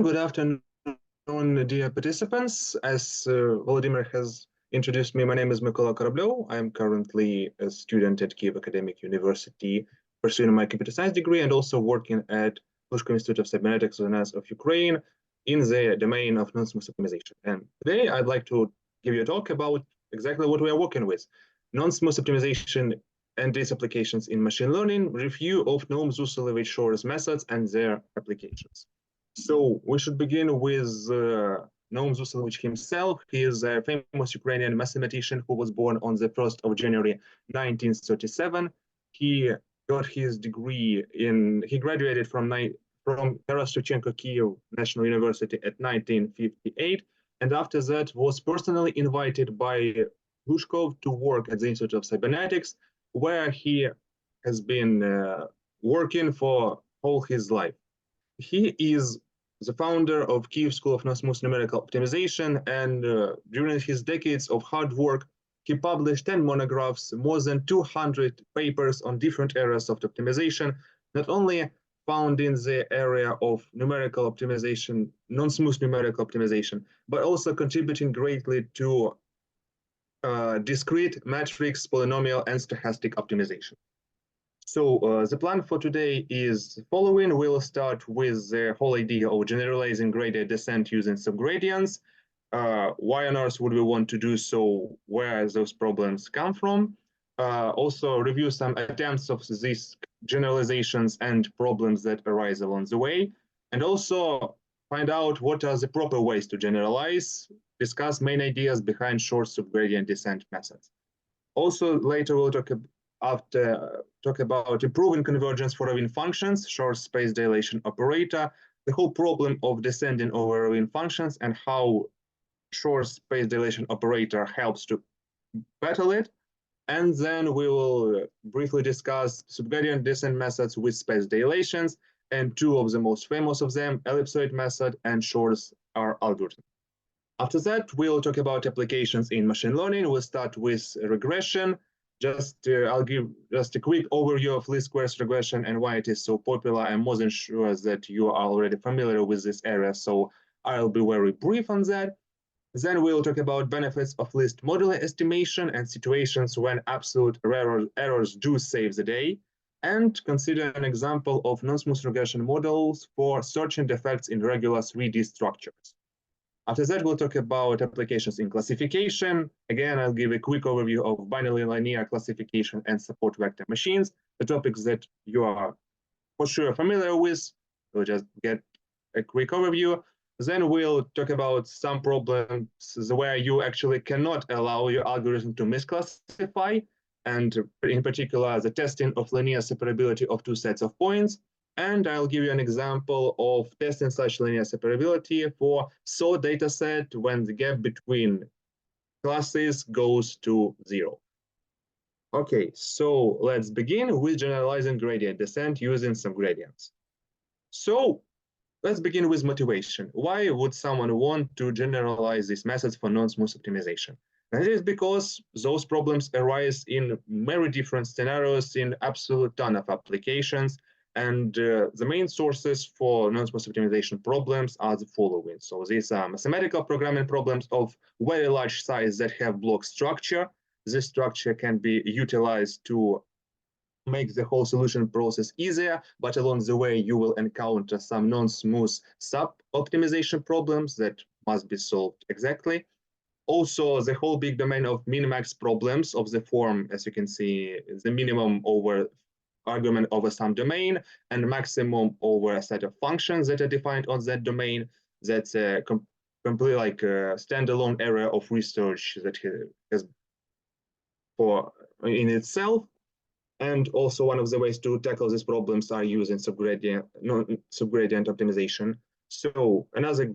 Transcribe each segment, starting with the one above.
Good afternoon, dear participants. As Volodymyr has introduced me, my name is Mykola Korablov. I'm currently a student at Kyiv Academic University pursuing my computer science degree and also working at Glushkov Institute of Cybernetics of Ukraine in the domain of non-smooth optimization. And today I'd like to give you a talk about exactly what we are working with. Non-smooth optimization and its applications in machine learning, review of Naum Zuselevych Shor's methods and their applications. So we should begin with Naum Zuselevych himself. He is a famous Ukrainian mathematician who was born on the 1st of January 1937. He got his degree he graduated from Taras Shevchenko Kyiv National University at 1958, and after that was personally invited by Glushkov to work at the Institute of Cybernetics, where he has been working for all his life. He is the founder of Kyiv School of Non-Smooth Numerical Optimization, and during his decades of hard work, he published 10 monographs, more than 200 papers on different areas of optimization, not only found in the area of numerical optimization, non-smooth numerical optimization, but also contributing greatly to discrete, matrix, polynomial, and stochastic optimization. So the plan for today is the following. We'll start with the whole idea of generalizing gradient descent using subgradients. Why on earth would we want to do so? Where those problems come from? Also review some attempts of these generalizations and problems that arise along the way. And also find out what are the proper ways to generalize, discuss main ideas behind short subgradient descent methods. Also later we'll talk about improving convergence for Rowing functions, short space dilation operator, the whole problem of descending over Rowing functions and how short space dilation operator helps to battle it. And then we will briefly discuss subgradient descent methods with space dilations, and two of the most famous of them, ellipsoid method and Shor's R algorithm. After that, we'll talk about applications in machine learning. We'll start with regression. I'll give just a quick overview of least squares regression and why it is so popular. I'm more than sure that you are already familiar with this area, so I'll be very brief on that. Then we'll talk about benefits of least modular estimation and situations when absolute errors do save the day, and consider an example of non-smooth regression models for searching defects in regular 3D structures. After that, we'll talk about applications in classification. Again, I'll give a quick overview of binary linear classification and support vector machines, the topics that you are for sure familiar with. We'll just get a quick overview. Then we'll talk about some problems where you actually cannot allow your algorithm to misclassify, and in particular, the testing of linear separability of two sets of points. And I'll give you an example of testing such linear separability for saw dataset when the gap between classes goes to 0. Okay, so let's begin with generalizing gradient descent using subgradients. So let's begin with motivation. Why would someone want to generalize these methods for non-smooth optimization? And it is because those problems arise in very different scenarios in absolute ton of applications. And the main sources for non-smooth optimization problems are the following. So these are mathematical programming problems of very large size that have block structure. This structure can be utilized to make the whole solution process easier, but along the way you will encounter some non-smooth sub-optimization problems that must be solved exactly. Also, the whole big domain of min-max problems of the form, as you can see, the minimum over argument over some domain and maximum over a set of functions that are defined on that domain. That's a completely like a standalone area of research that has for in itself. And also one of the ways to tackle these problems are using subgradient optimization. So another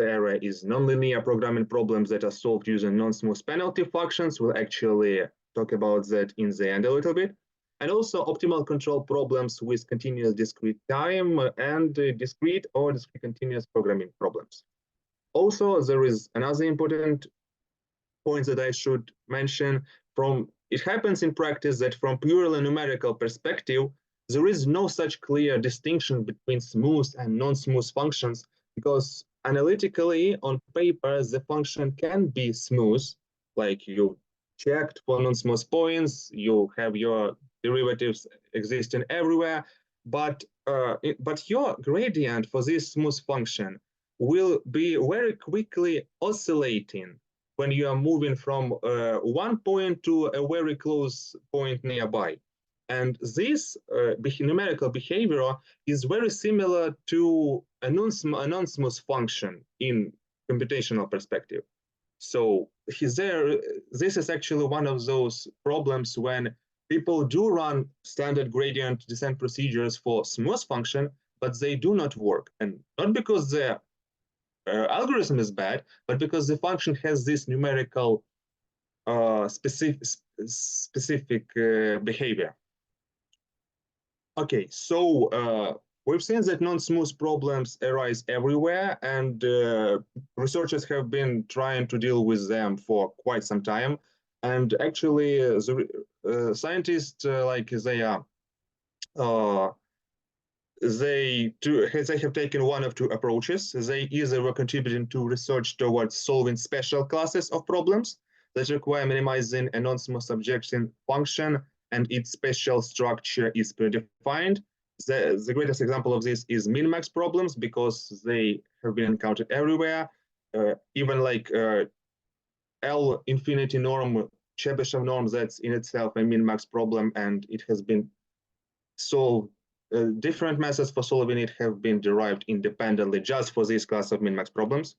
area is nonlinear programming problems that are solved using non-smooth penalty functions. We'll actually talk about that in the end a little bit. And also optimal control problems with continuous discrete time and discrete or discrete continuous programming problems. Also, there is another important point that I should mention. It happens in practice that from purely numerical perspective, there is no such clear distinction between smooth and non-smooth functions because analytically on paper, the function can be smooth, like you checked for non-smooth points, you have your derivatives existing everywhere, but your gradient for this smooth function will be very quickly oscillating when you are moving from one point to a very close point nearby. And this numerical behavior is very similar to a non-smooth function in computational perspective. So this is actually one of those problems when people do run standard gradient descent procedures for smooth function, but they do not work. And not because the algorithm is bad, but because the function has this numerical specific behavior. Okay, so we've seen that non-smooth problems arise everywhere, and researchers have been trying to deal with them for quite some time. And actually, scientists like they have taken one of two approaches. They either were contributing to research towards solving special classes of problems that require minimizing a non-smooth subjection function and its special structure is predefined. The greatest example of this is min-max problems because they have been encountered everywhere. Even like L infinity norm, Chebyshev norm, that's in itself a min-max problem, and it has been solved. Different methods for solving it have been derived independently just for this class of min-max problems.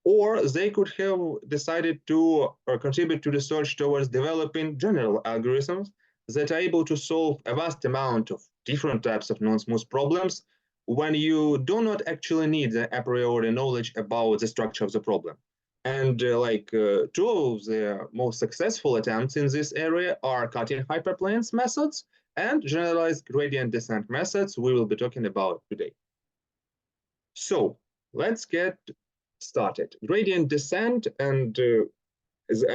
Or they could have decided to contribute to research towards developing general algorithms that are able to solve a vast amount of different types of non-smooth problems when you do not actually need the a priori knowledge about the structure of the problem. And two of the most successful attempts in this area are cutting hyperplanes methods and generalized gradient descent methods we will be talking about today. So let's get started. Gradient descent and is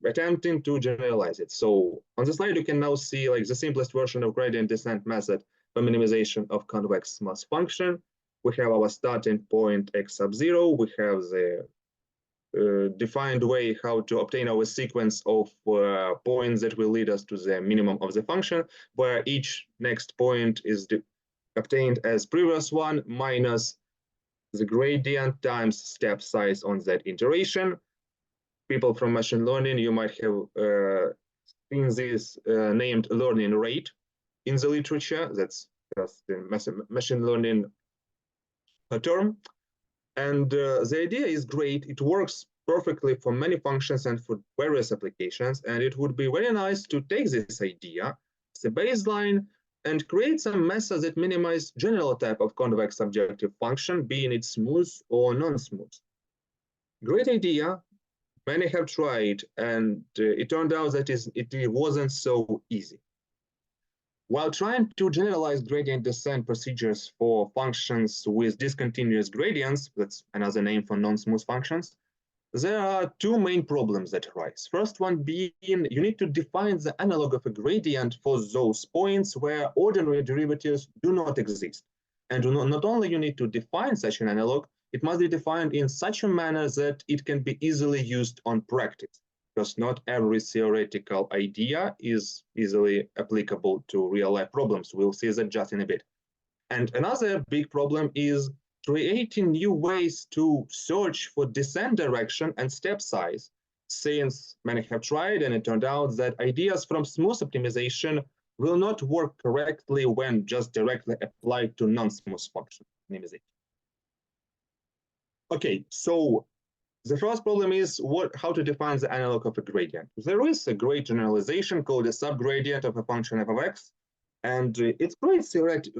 attempting to generalize it. So on the slide, you can now see like the simplest version of gradient descent method for minimization of convex smooth function. We have our starting point x sub 0. We have the defined way how to obtain our sequence of points that will lead us to the minimum of the function, where each next point is obtained as previous one minus the gradient times step size on that iteration. People from machine learning, you might have seen this named learning rate in the literature. That's just the machine learning term. And the idea is great. It works perfectly for many functions and for various applications. And it would be very nice to take this idea as a baseline and create some methods that minimize general type of convex subjective function, being it smooth or non-smooth. Great idea. Many have tried, and it turned out that it wasn't so easy. While trying to generalize gradient descent procedures for functions with discontinuous gradients, that's another name for non-smooth functions, there are two main problems that arise. First one being you need to define the analog of a gradient for those points where ordinary derivatives do not exist. And not only you need to define such an analog, it must be defined in such a manner that it can be easily used on practice, because not every theoretical idea is easily applicable to real-life problems. We'll see that just in a bit. And another big problem is creating new ways to search for descent direction and step size, since many have tried and it turned out that ideas from smooth optimization will not work correctly when just directly applied to non-smooth function minimization. Okay, so the first problem is how to define the analog of a gradient. There is a great generalization called a subgradient of a function f of x, and it's great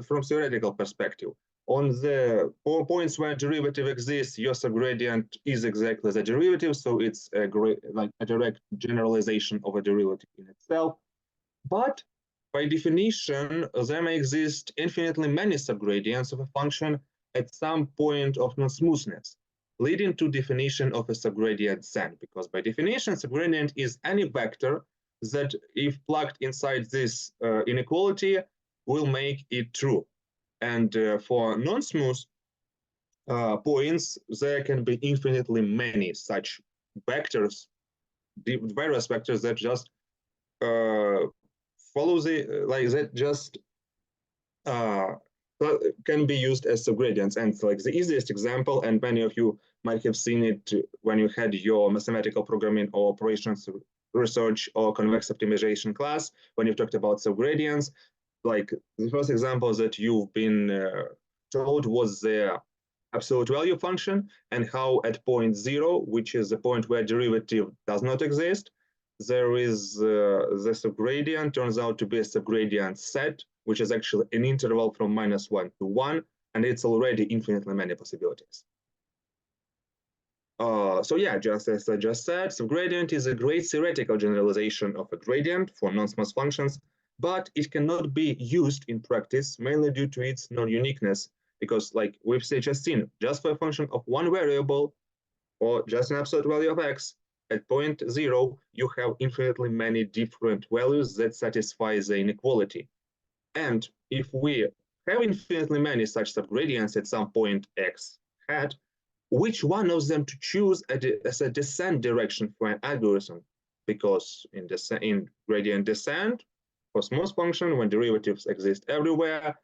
from theoretical perspective. On the 4 points where derivative exists, your subgradient is exactly the derivative, so it's a direct generalization of a derivative in itself. But by definition, there may exist infinitely many subgradients of a function at some point of non-smoothness, leading to definition of a subgradient then, because by definition, subgradient is any vector that, if plugged inside this inequality, will make it true. And for non-smooth points, there can be infinitely many such vectors, various vectors that just follow the like that just uh, can be used as subgradients. And like the easiest example, and many of you might have seen it when you had your mathematical programming or operations research or convex optimization class, when you talked about subgradients. Like the first example that you've been told was the absolute value function, and how at point 0, which is the point where derivative does not exist, there is the subgradient turns out to be a subgradient set, which is actually an interval from -1 to 1, and it's already infinitely many possibilities. So yeah, just as I just said, subgradient is a great theoretical generalization of a gradient for non-smooth functions, but it cannot be used in practice, mainly due to its non-uniqueness, because like we've just seen, just for a function of one variable, or just an absolute value of x, at point 0, you have infinitely many different values that satisfy the inequality. And if we have infinitely many such subgradients at some point x hat, which one of them to choose as a descent direction for an algorithm? Because in gradient descent, for smooth function, when derivatives exist everywhere,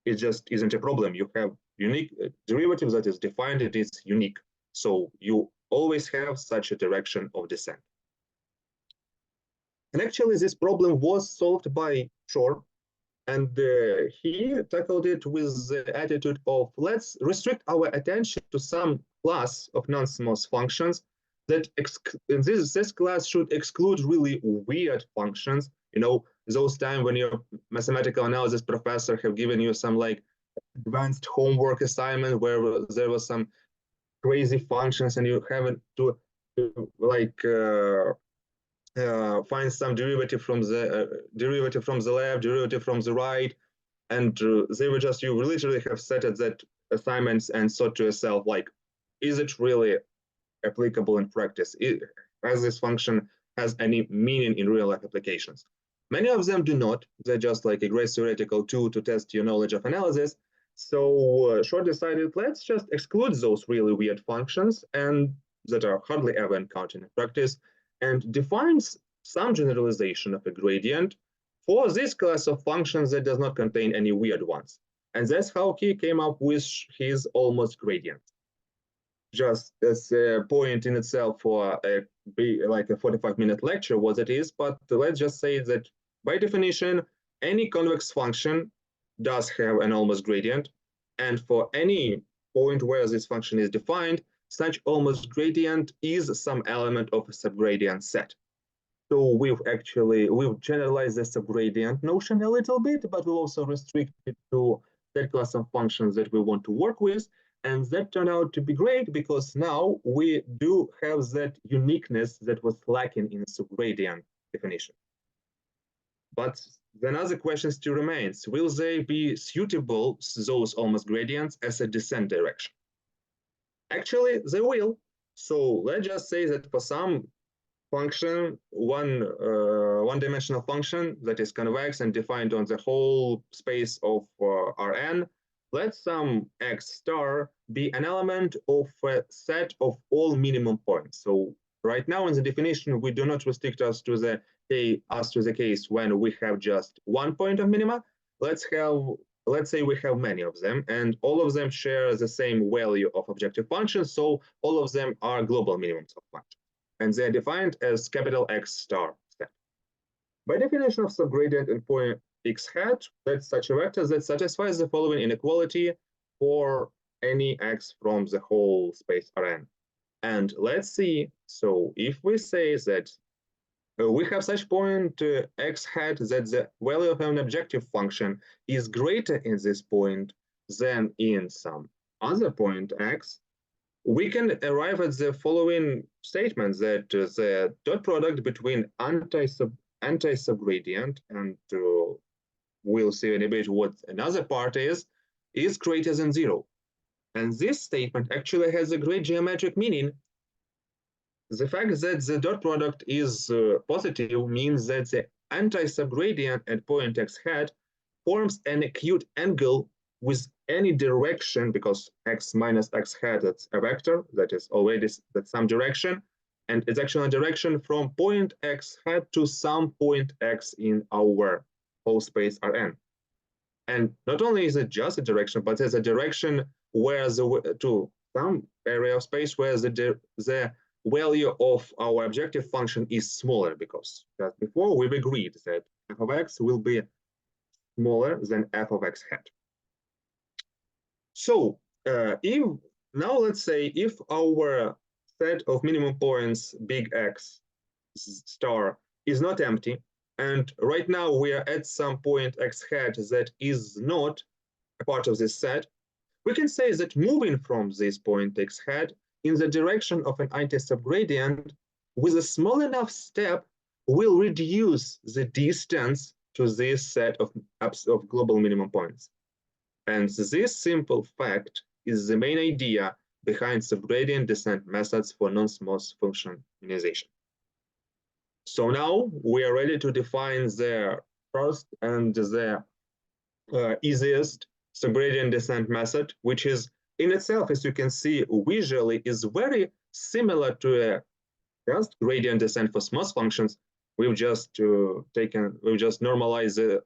it just isn't a problem. You have unique derivatives that is defined, it is unique. So you always have such a direction of descent. And actually, this problem was solved by Shor, and he tackled it with the attitude of, let's restrict our attention to some class of non-smooth functions that this class should exclude really weird functions. You know, those times when your mathematical analysis professor have given you some like advanced homework assignment where there was some crazy functions and you haven't to like find some derivative from the left, derivative from the right, and they were just, you literally have set at that assignments and thought to yourself, like, is it really applicable in practice? Has this function has any meaning in real life applications? Many of them do not. They're just like a great theoretical tool to test your knowledge of analysis. So Shor decided, let's just exclude those really weird functions and that are hardly ever encountered in practice, and defines some generalization of a gradient for this class of functions that does not contain any weird ones. And that's how he came up with his almost gradient. Just as a point in itself for like a 45-minute lecture, what it is, but let's just say that by definition, any convex function does have an almost gradient, and for any point where this function is defined, such almost gradient is some element of a subgradient set. So we've generalized the subgradient notion a little bit, but we'll also restrict it to that class of functions that we want to work with. And that turned out to be great because now we do have that uniqueness that was lacking in subgradient definition. But then other question still remains. Will they be suitable, those almost gradients, as a descent direction? Actually, they will. So let's just say that for some function, one-dimensional function that is convex and defined on the whole space of Rn, let some x star be an element of a set of all minimum points. So right now in the definition, we do not restrict us to the case when we have just one point of minima. Let's say we have many of them, and all of them share the same value of objective functions, so all of them are global minimums of functions, and they're defined as capital X star set. By definition of subgradient in point x hat, that's such a vector that satisfies the following inequality for any x from the whole space Rn. And let's see, so if we say that we have such point x hat that the value of an objective function is greater in this point than in some other point x, we can arrive at the following statement that the dot product between anti-subgradient and we'll see in a bit what another part is greater than 0. And this statement actually has a great geometric meaning. The fact that the dot product is positive means that the anti-subgradient at point x hat forms an acute angle with any direction, because x minus x hat, that's a vector, that is already that's some direction, and it's actually a direction from point x hat to some point x in our whole space Rn. And not only is it just a direction, but there's a direction where to some area of space where the value of our objective function is smaller, because just before we've agreed that f of x will be smaller than f of x hat. So now let's say if our set of minimum points big X star is not empty, and right now we are at some point x hat that is not a part of this set, we can say that moving from this point x hat in the direction of an anti-subgradient with a small enough step will reduce the distance to this set of global minimum points. And this simple fact is the main idea behind subgradient descent methods for non-smooth function minimization. So now we are ready to define the first and the easiest subgradient descent method, which is in itself, as you can see visually, is very similar to a just gradient descent for smooth functions. We've just normalized the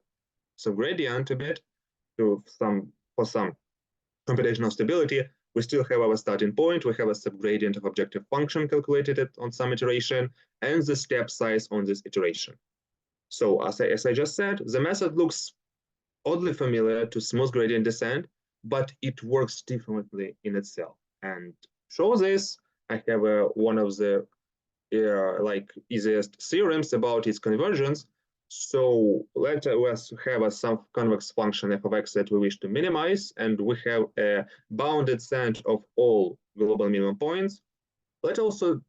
subgradient a bit for some computational stability. We still have our starting point. We have a subgradient of objective function calculated on some iteration and the step size on this iteration. So as I just said, the method looks oddly familiar to smooth gradient descent, but it works differently in itself. And to show this, I have one of the easiest theorems about its convergence. So let us have some convex function f of x that we wish to minimize, and we have a bounded set of all global minimum points. Let's also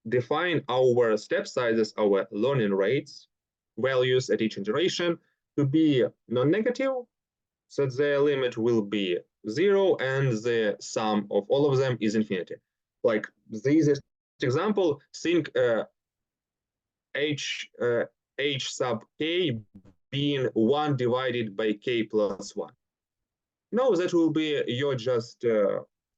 define our step sizes, our learning rates, values at each iteration to be non-negative, so the limit will be 0 and the sum of all of them is infinity. Like the easiest example, think h sub k being 1 divided by k plus 1. No, that will be your just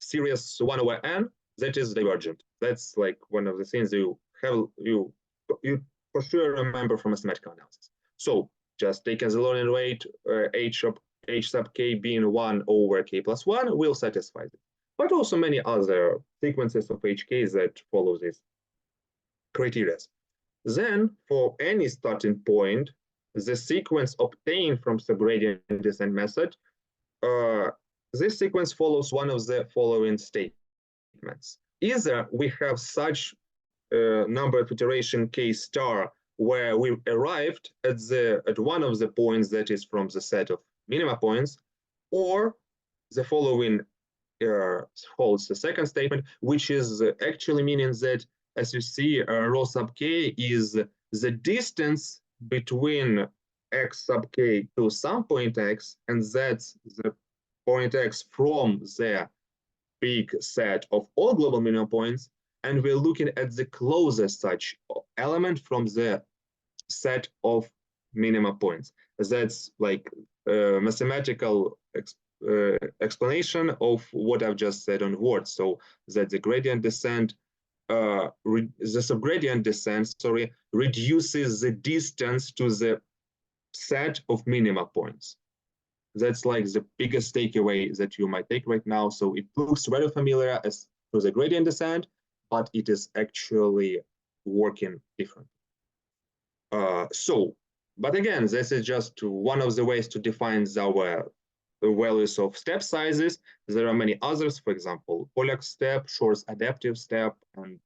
series 1 over n that is divergent. That's like one of the things you for sure remember from mathematical analysis. So just take as a learning rate h sub k being 1 over k plus 1 will satisfy it. But also many other sequences of hk's that follow this criteria. Then, for any starting point, the sequence obtained from subgradient descent method, this sequence follows one of the following statements. Either we have such number of iteration k star where we arrived at one of the points that is from the set of minima points, or the following holds the second statement, which is actually meaning that, as you see, rho sub k is the distance between x sub k to some point x, and that's the point x from the big set of all global minimum points, and we're looking at the closest such element from the set of minima points. That's like a mathematical explanation of what I've just said on words. So that the gradient descent, the subgradient descent, reduces the distance to the set of minima points. That's like the biggest takeaway that you might take right now. So it looks very familiar as to the gradient descent, but it is actually working differently. But again, this is just one of the ways to define our values of step sizes. There are many others, for example, Pollack step, Shor's adaptive step, and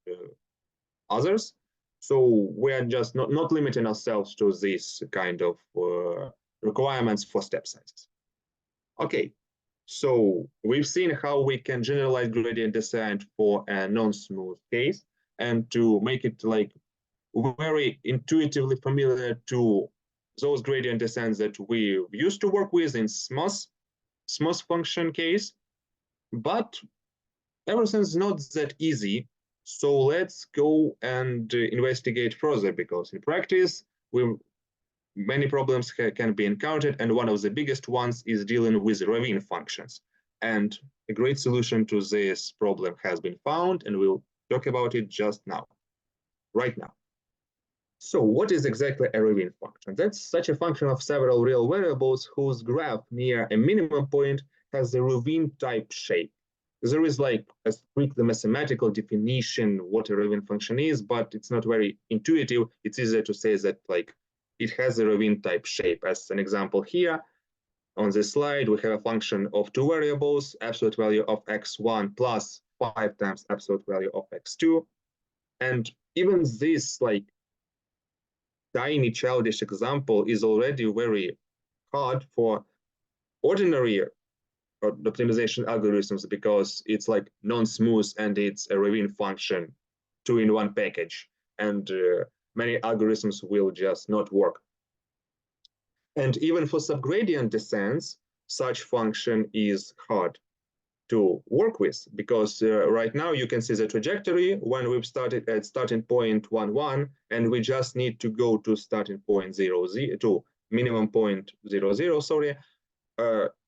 others. So we are just not limiting ourselves to this kind of requirements for step sizes. Okay, so we've seen how we can generalize gradient descent for a non-smooth case, and to make it like very intuitively familiar to those gradient descents that we used to work with in smooth function case. But everything's not that easy. So let's go and investigate further, because in practice, many problems can be encountered, and one of the biggest ones is dealing with ravine functions. And a great solution to this problem has been found, and we'll talk about it just now, right now. So what is exactly a ravine function? That's such a function of several real variables whose graph near a minimum point has a ravine type shape. There is like a strictly mathematical definition what a ravine function is, but it's not very intuitive. It's easier to say that like it has a ravine type shape. As an example here, on this slide, we have a function of two variables, absolute value of x1 plus 5 times absolute value of x2. And even this like tiny childish example is already very hard for ordinary optimization algorithms because it's like non-smooth and it's a ravine function two-in-one package, and many algorithms will just not work. And even for subgradient descents, such function is hard to work with because right now you can see the trajectory when we've started at starting point 1, 1, and we just need to go to starting point 0, 0 to minimum point 0, 0, sorry.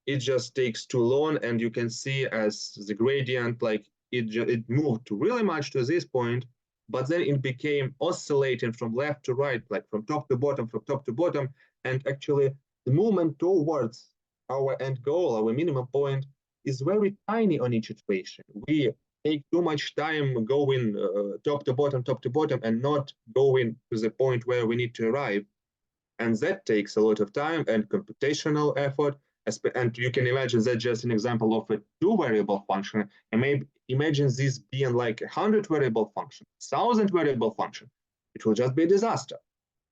It just takes too long, and you can see as the gradient, like it moved really much to this point, but then it became oscillating from left to right, like from top to bottom, and actually the movement towards our end goal, our minimum point, is very tiny on each iteration. We take too much time going top to bottom, and not going to the point where we need to arrive. And that takes a lot of time and computational effort. And you can imagine that just an example of a two-variable function. And maybe imagine this being like 100 variable function, 1,000 variable function. It will just be a disaster.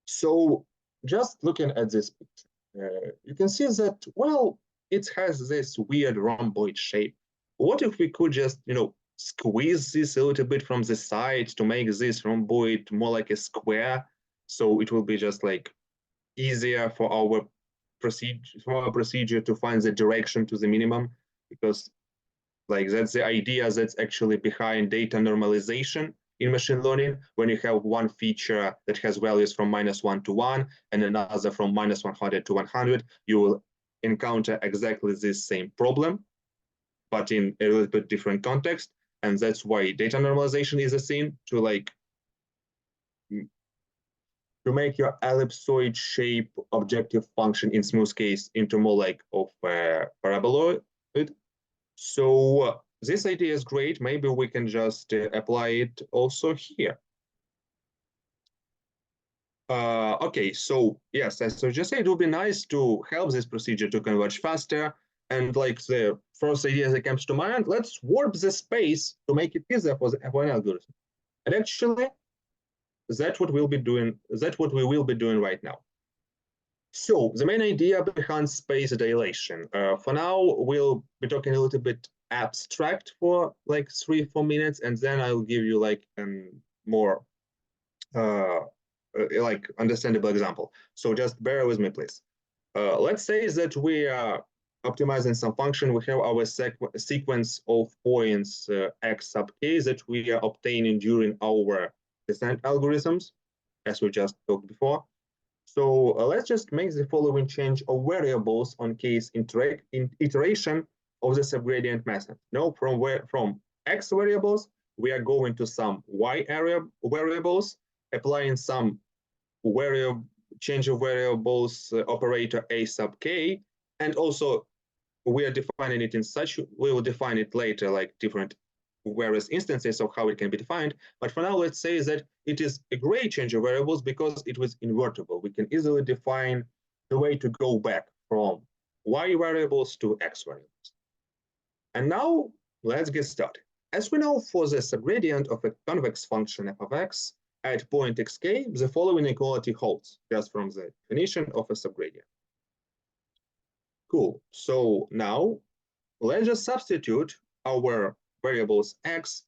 So just looking at this picture, you can see that, well, it has this weird rhomboid shape. What if we could just, squeeze this a little bit from the side to make this rhomboid more like a square? So it will be just like easier for our procedure to find the direction to the minimum, because like that's the idea that's actually behind data normalization in machine learning. When you have one feature that has values from -1 to 1 and another from -100 to 100, you will encounter exactly this same problem, but in a little bit different context. And that's why data normalization is a thing to like to make your ellipsoid shape objective function in smooth case into more like of a paraboloid. So this idea is great. Maybe we can just apply it also here. Okay, so yes, as I just said, it would be nice to help this procedure to converge faster. And like the first idea that comes to mind, let's warp the space to make it easier for an algorithm. And actually, that's what we'll be doing. That's what we will be doing right now. So the main idea behind space dilation. For now, we'll be talking a little bit abstract for like 3-4 minutes, and then I'll give you like a more like understandable example. So just bear with me, please. Let's say that we are optimizing some function. We have our sequence of points x sub k that we are obtaining during our descent algorithms, as we just talked before. So let's just make the following change of variables on case iteration of the subgradient method. Now, from x variables, we are going to some y variables, applying some change of variables operator a sub k, and also we are defining it in such, we will define it later, like different various instances of how it can be defined. But for now, let's say that it is a great change of variables because it was invertible. We can easily define the way to go back from y variables to x variables. And now let's get started. As we know, for the subgradient of a convex function f of x at point xk, the following equality holds, just from the definition of a subgradient. Cool. So now let's just substitute our variables x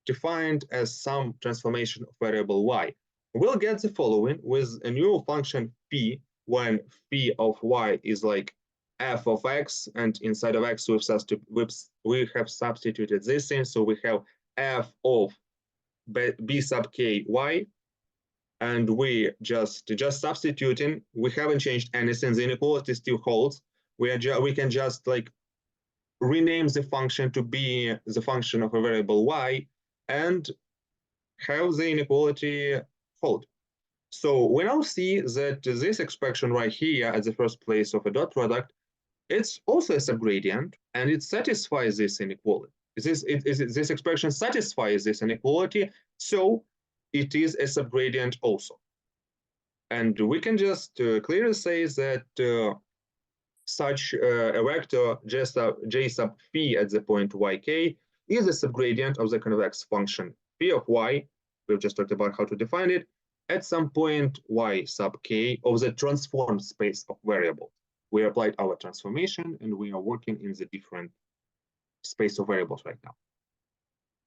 defined as some transformation of variable y. We'll get the following with a new function phi, when phi of y is like f of x, and inside of x we have substituted this in, so we have f of b sub k y, and we just substituting. We haven't changed anything. The inequality still holds. We can just like rename the function to be the function of a variable y and have the inequality hold. So we now see that this expression right here at the first place of a dot product, it's also a subgradient, and it satisfies this inequality. This expression satisfies this inequality, so it is a subgradient also. And we can just clearly say that such a vector j sub phi at the point yk is a subgradient of the convex function phi of y. We've just talked about how to define it at some point y sub k of the transformed space of variables. We applied our transformation, and we are working in the different space of variables right now.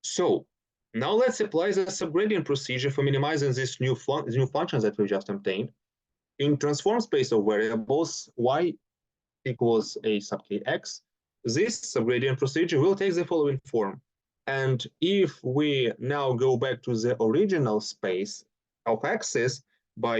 So now let's apply the subgradient procedure for minimizing these new functions that we just obtained. In transformed space of variables, y equals a sub kx, this subgradient procedure will take the following form. And if we now go back to the original space of x's by,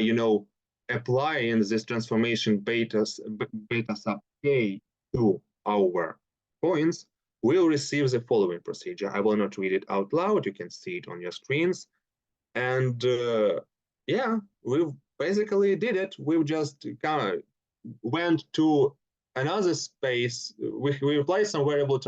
applying this transformation beta sub k to our points, we'll receive the following procedure. I will not read it out loud. You can see it on your screens. And yeah, we basically did it. We've just kind of went to another space. We applied some variable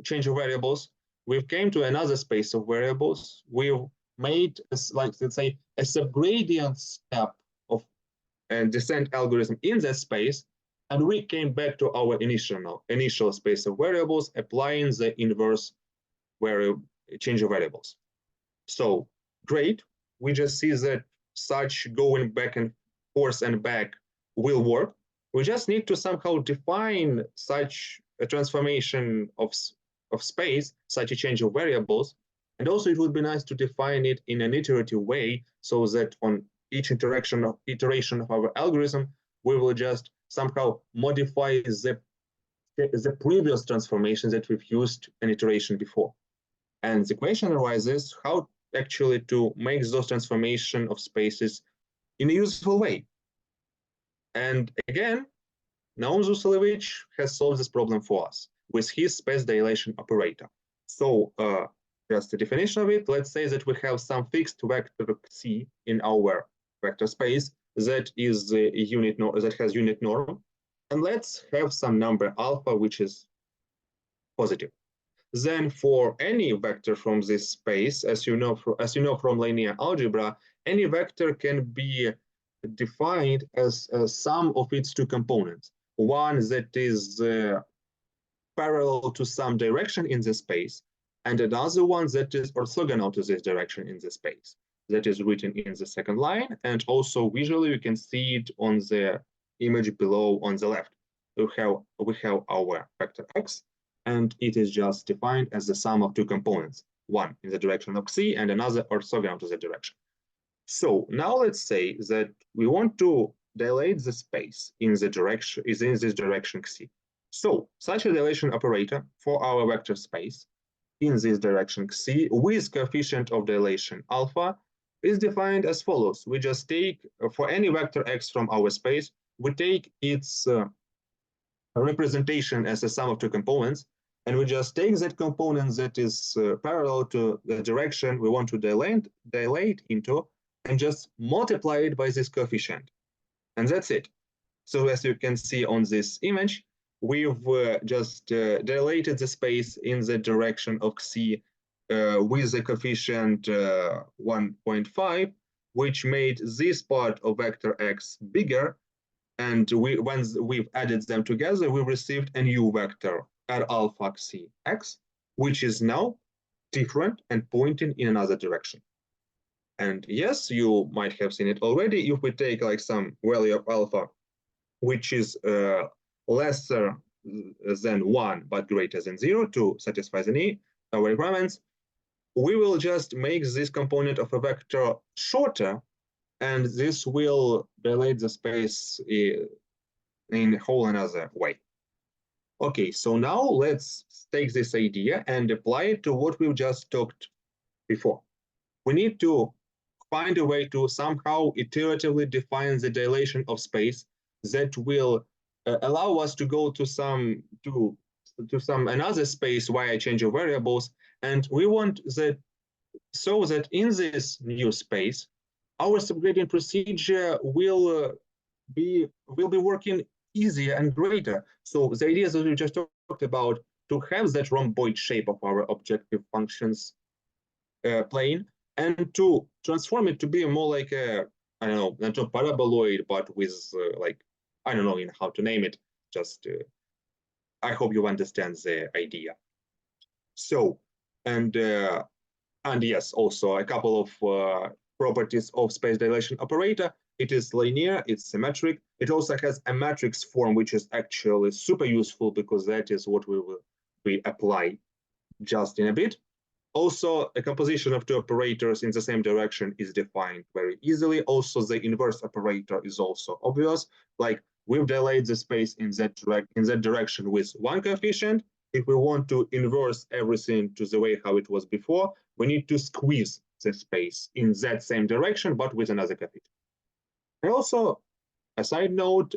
change of variables. We came to another space of variables. We've made, let's say, a subgradient step of a descent algorithm in that space, and we came back to our initial space of variables, applying the inverse change of variables. So great. We just see that such going back and forth and back will work. We just need to somehow define such a transformation of space, such a change of variables. And also it would be nice to define it in an iterative way so that on each iteration of our algorithm, we will just somehow modify the previous transformations that we've used an iteration before. And the question arises how actually to make those transformation of spaces in a useful way. And again, Naum Zuselevych has solved this problem for us with his space dilation operator. So just the definition of it, let's say that we have some fixed vector C in our vector space that is a unit that has unit norm, and let's have some number alpha which is positive. Then for any vector from this space, as you know from linear algebra, any vector can be defined as a sum of its two components. One that is parallel to some direction in the space, and another one that is orthogonal to this direction in the space. That is written in the second line, and also visually you can see it on the image below on the left. We have our vector x, and it is just defined as the sum of two components, one in the direction of c and another orthogonal to the direction. So now let's say that we want to dilate the space in this direction c. So such a dilation operator for our vector space in this direction c with coefficient of dilation alpha is defined as follows. We just take, for any vector x from our space, we take its representation as a sum of two components, and we just take that component that is parallel to the direction we want to dilate into, and just multiply it by this coefficient. And that's it. So as you can see on this image, we've just dilated the space in the direction of c with the coefficient 1.5, which made this part of vector x bigger. And once we've added them together, we received a new vector at alpha c x, which is now different and pointing in another direction. And yes, you might have seen it already. If we take like some value of alpha, which is lesser than 1 but greater than 0 to satisfy our requirements, we will just make this component of a vector shorter, and this will dilate the space in a whole another way. Okay, so now let's take this idea and apply it to what we've just talked before. We need to find a way to somehow iteratively define the dilation of space that will allow us to go to some another space via change of variables, and we want that so that in this new space, our subgradient procedure will be working easier and greater. So the idea that we just talked about, to have that rhomboid shape of our objective functions plane, and to transform it to be more like a, I don't know, not a paraboloid, but with like, I don't know how to name it. Just I hope you understand the idea. So, and yes, also a couple of properties of space dilation operator. It is linear, it's symmetric. It also has a matrix form, which is actually super useful because that is what we apply just in a bit. Also, a composition of two operators in the same direction is defined very easily. Also, the inverse operator is also obvious. Like, we've delayed the space in that direction with one coefficient. If we want to inverse everything to the way how it was before, we need to squeeze the space in that same direction, but with another coefficient. And also, a side note,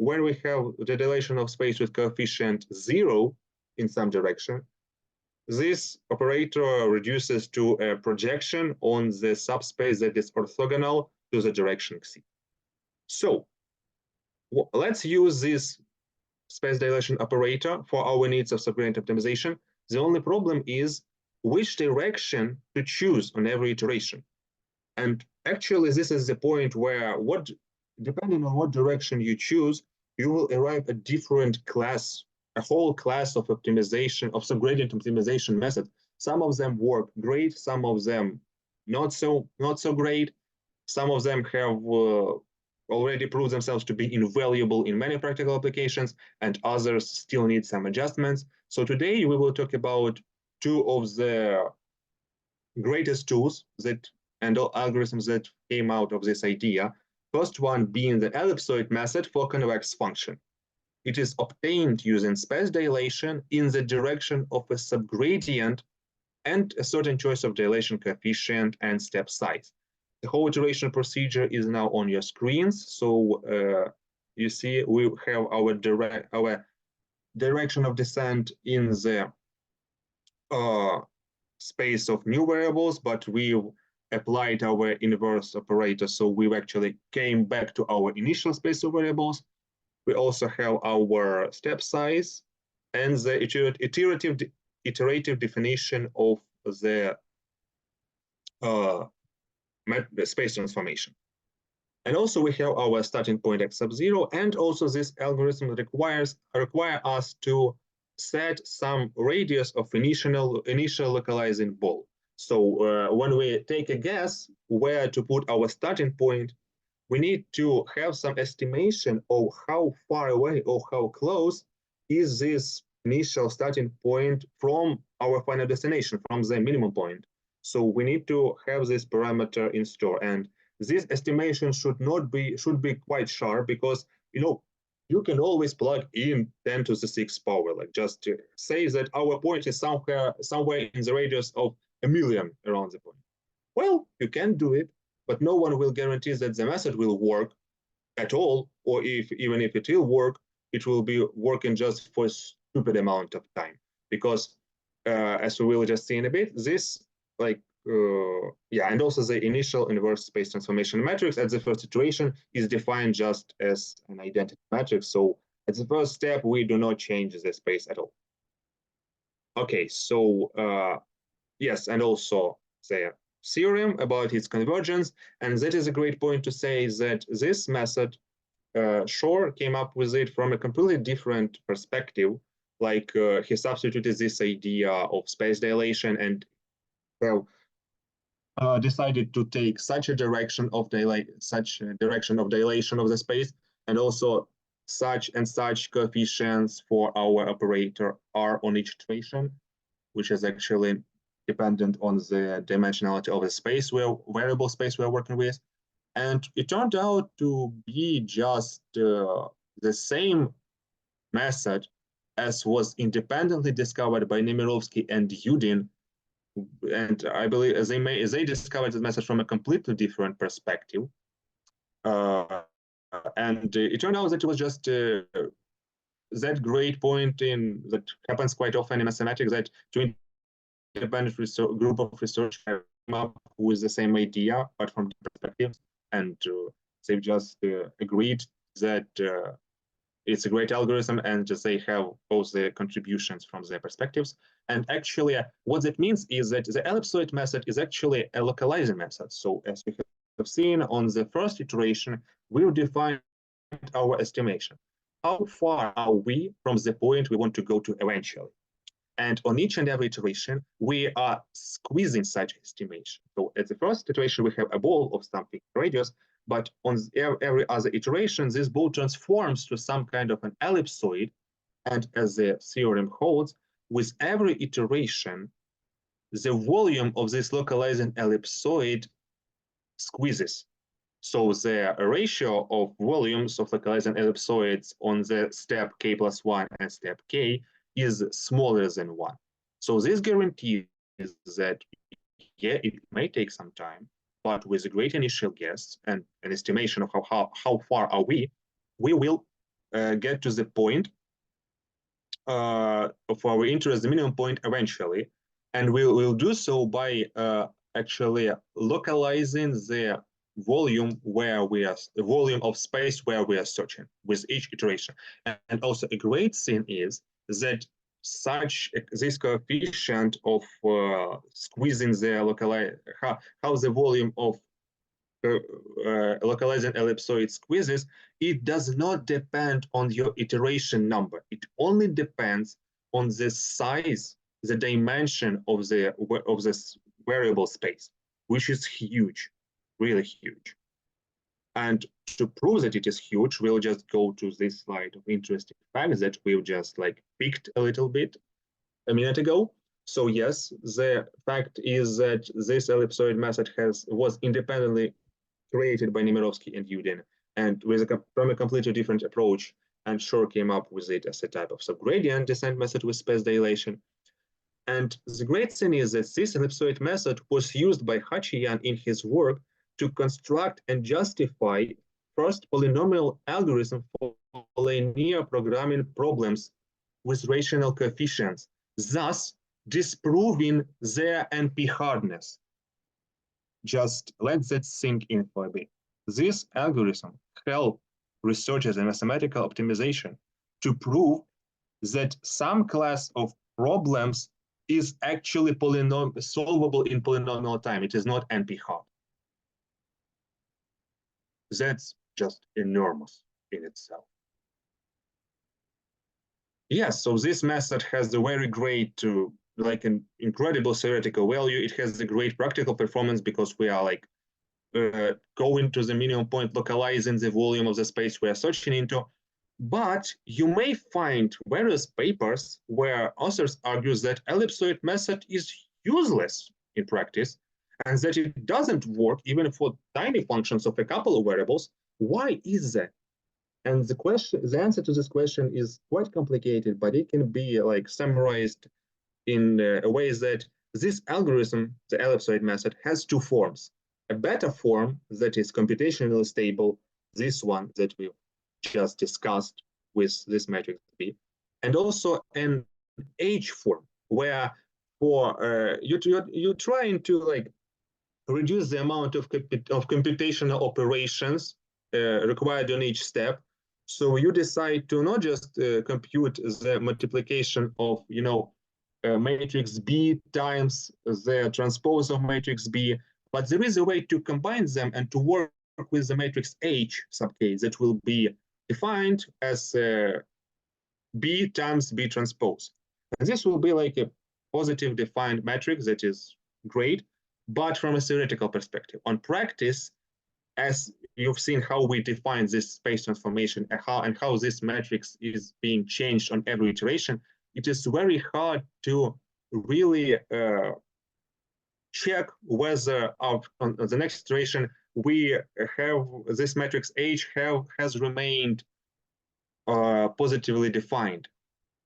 when we have the dilation of space with coefficient 0 in some direction, this operator reduces to a projection on the subspace that is orthogonal to the direction xc. So let's use this space dilation operator for our needs of subgradient optimization. The only problem is which direction to choose on every iteration. And actually, this is the point where depending on what direction you choose, you will arrive at different class, a whole class of optimization, of subgradient optimization methods. Some of them work great, some of them not so great. Some of them have already proved themselves to be invaluable in many practical applications, and others still need some adjustments. So today we will talk about two of the greatest tools and algorithms that came out of this idea. First one being the ellipsoid method for convex function. It is obtained using space dilation in the direction of a subgradient and a certain choice of dilation coefficient and step size. The whole iteration procedure is now on your screens. So you see we have our direction of descent in the space of new variables, but we applied our inverse operator. So we actually came back to our initial space of variables. We also have our step size and the iterative definition of the space transformation. And also we have our starting point x sub 0, and also this algorithm require us to set some radius of initial localizing ball. So when we take a guess where to put our starting point, we need to have some estimation of how far away or how close is this initial starting point from our final destination, from the minimum point. So we need to have this parameter in store, and this estimation should be quite sharp, because you can always plug in 10 to the 6th power, like just to say that our point is somewhere in the radius of 1,000,000 around the point. Well, you can do it, but no one will guarantee that the method will work at all, or even if it will work, it will be working just for a stupid amount of time. Because as we will just see in a bit, this and also the initial inverse space transformation matrix at the first iteration is defined just as an identity matrix. So at the first step, we do not change the space at all. Okay, so yes, and also the theorem about its convergence, and that is a great point to say that this method, Shor came up with it from a completely different perspective. Like he substituted this idea of space dilation and decided to take such a direction of dilation of the space, and also such and such coefficients for our operator R on each iteration, which is actually dependent on the dimensionality of the space variable space we're working with. And it turned out to be just the same method as was independently discovered by Nemirovsky and Yudin and I believe they discovered this method from a completely different perspective. And it turned out that it was just that great point in that happens quite often in mathematics, that two independent group of researchers come up with the same idea but from different perspectives, and they've just agreed that it's a great algorithm, and just they have both the contributions from their perspectives. And actually, what that means is that the ellipsoid method is actually a localizing method. So as we have seen on the first iteration, we've defined our estimation. How far are we from the point we want to go to eventually? And on each and every iteration, we are squeezing such estimation. So at the first iteration, we have a ball of something radius, but on every other iteration, this ball transforms to some kind of an ellipsoid. And as the theorem holds, with every iteration, the volume of this localizing ellipsoid squeezes. So the ratio of volumes of localizing ellipsoids on the step k plus 1 and step k is smaller than 1. So this guarantees that, yeah, it may take some time, but with a great initial guess and an estimation of how far are we will get to the point of our interest, the minimum point eventually. And we'll do so by actually localizing the volume where we are, the volume of space where we are searching with each iteration. And also a great thing is that this coefficient of squeezing the how the volume of localizing ellipsoid squeezes, it does not depend on your iteration number. It only depends on the size, the dimension of this variable space, which is huge, really huge. And to prove that it is huge, we'll just go to this slide of interesting facts that we've just like picked a little bit a minute ago. So yes, the fact is that this ellipsoid method was independently created by Nemirovsky and Yudin, and from a completely different approach, and Shor came up with it as a type of subgradient descent method with space dilation. And the great thing is that this ellipsoid method was used by Hachiyan in his work to construct and justify first polynomial algorithm for linear programming problems with rational coefficients, thus disproving their NP hardness. Just let that sink in for a bit. This algorithm helped researchers in mathematical optimization to prove that some class of problems is actually solvable in polynomial time. It is not NP hard. That's just enormous in itself. Yes, so this method has a very great, like an incredible theoretical value. It has a great practical performance because we are like going to the minimum point, localizing the volume of the space we are searching into. But you may find various papers where authors argue that ellipsoid method is useless in practice and that it doesn't work even for tiny functions of a couple of variables. Why is that? And the answer to this question is quite complicated, but it can be like summarized in a way that this algorithm, the ellipsoid method, has two forms. A beta form that is computationally stable, this one that we just discussed with this matrix B, and also an H form where for you're trying to like reduce the amount of computational operations required on each step. So you decide to not just compute the multiplication of matrix B times the transpose of matrix B, but there is a way to combine them and to work with the matrix H sub K that will be defined as B times B transpose. And this will be like a positive defined matrix that is great, but from a theoretical perspective. On practice, as you've seen how we define this space transformation and how this matrix is being changed on every iteration, it is very hard to really check whether on the next iteration we have this matrix H has remained positively defined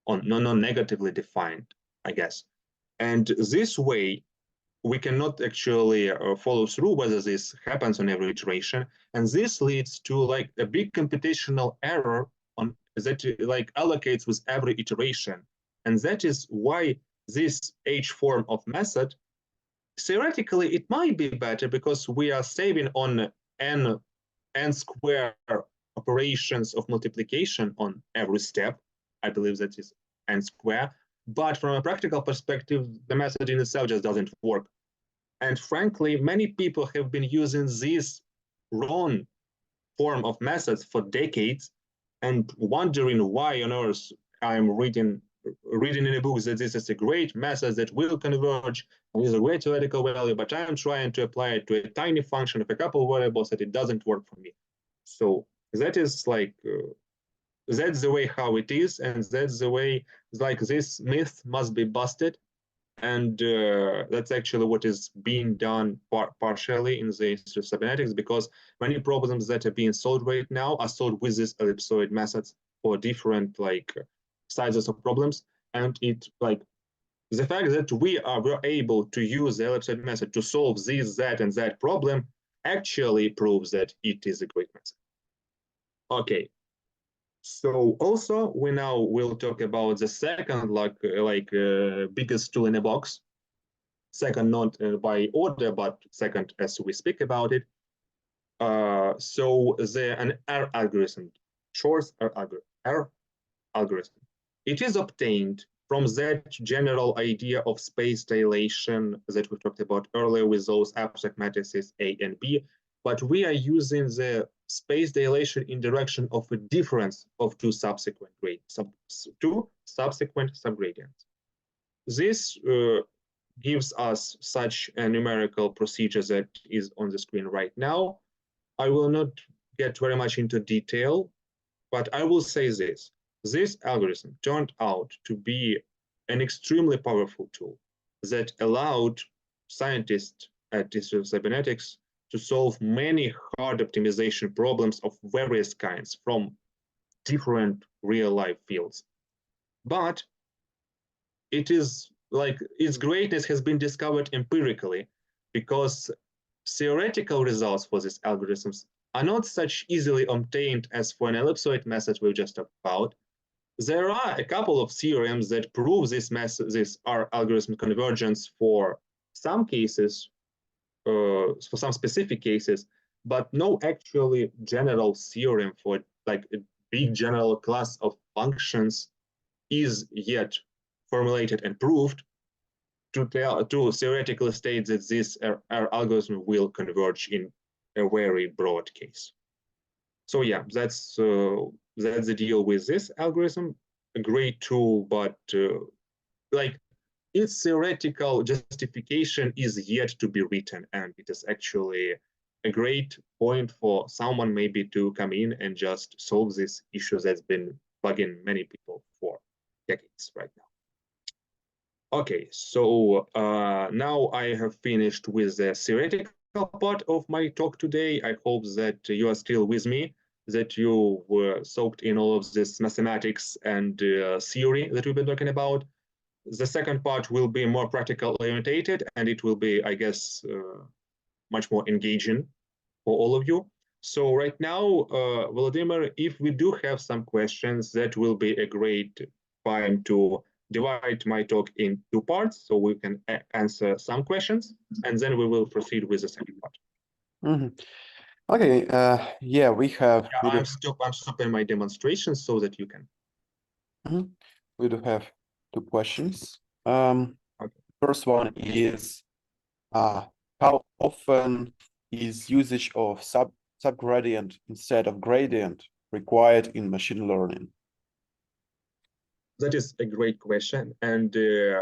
or non-negatively defined, I guess. And this way, we cannot actually follow through whether this happens on every iteration, and this leads to like a big computational error on that like allocates with every iteration, and that is why this H form of method theoretically it might be better because we are saving on n square operations of multiplication on every step. I believe that is n square. But from a practical perspective, the method in itself just doesn't work. And frankly, many people have been using this wrong form of methods for decades and wondering why on earth I'm reading in a book that this is a great method that will converge and is a great theoretical value, but I'm trying to apply it to a tiny function of a couple of variables that it doesn't work for me. So that is like, that's the way how it is, and that's the way, like this myth must be busted. And that's actually what is being done partially in the Institute of Cybernetics, because many problems that are being solved right now are solved with these ellipsoid methods for different like sizes of problems. And it like the fact that were able to use the ellipsoid method to solve this, that, and that problem actually proves that it is a great method. Okay. So also we now will talk about the second biggest tool in a box. Second, not by order, but second as we speak about it. So an R algorithm, Shor's R algorithm. It is obtained from that general idea of space dilation that we talked about earlier with those abstract matrices A and B, but we are using the space dilation in direction of a difference of two subsequent subgradients. This gives us such a numerical procedure that is on the screen right now. I will not get very much into detail, but I will say this. This algorithm turned out to be an extremely powerful tool that allowed scientists at the Institute of Cybernetics to solve many hard optimization problems of various kinds from different real-life fields. But it is like its greatness has been discovered empirically because theoretical results for these algorithms are not such easily obtained as for an ellipsoid method we just talked about. There are a couple of theorems that prove this R algorithm convergence for some cases, for some specific cases, but no actually general theorem for like a big general class of functions is yet formulated and proved to theoretically state that this algorithm will converge in a very broad case. So yeah, that's the deal with this algorithm. A great tool, but like its theoretical justification is yet to be written, and it is actually a great point for someone maybe to come in and just solve this issue that's been bugging many people for decades right now. Okay, so now I have finished with the theoretical part of my talk today. I hope that you are still with me, that you were soaked in all of this mathematics and theory that we've been talking about. The second part will be more practical orientated, and it will be, I guess, much more engaging for all of you. So right now, Volodymyr, if we do have some questions, that will be a great time to divide my talk in two parts, so we can answer some questions, and then we will proceed with the second part. Mm-hmm. Okay, yeah, we have... Yeah, I'm stopping my demonstration so that you can. Mm-hmm. We do have two questions. Okay. First one is, how often is usage of subgradient instead of gradient required in machine learning? That is a great question, and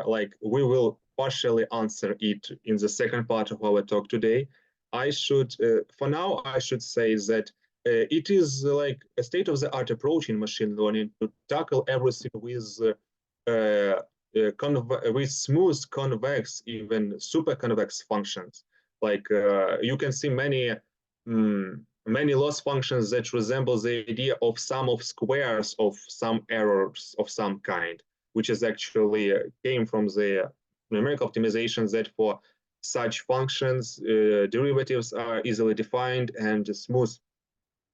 like we will partially answer it in the second part of our talk today. I should, for now, I should say that it is like a state-of-the-art approach in machine learning to tackle everything with smooth convex, even super convex functions. Like you can see many loss functions that resemble the idea of sum of squares of some errors of some kind, which is actually came from the numerical optimizations that for such functions, derivatives are easily defined, and smooth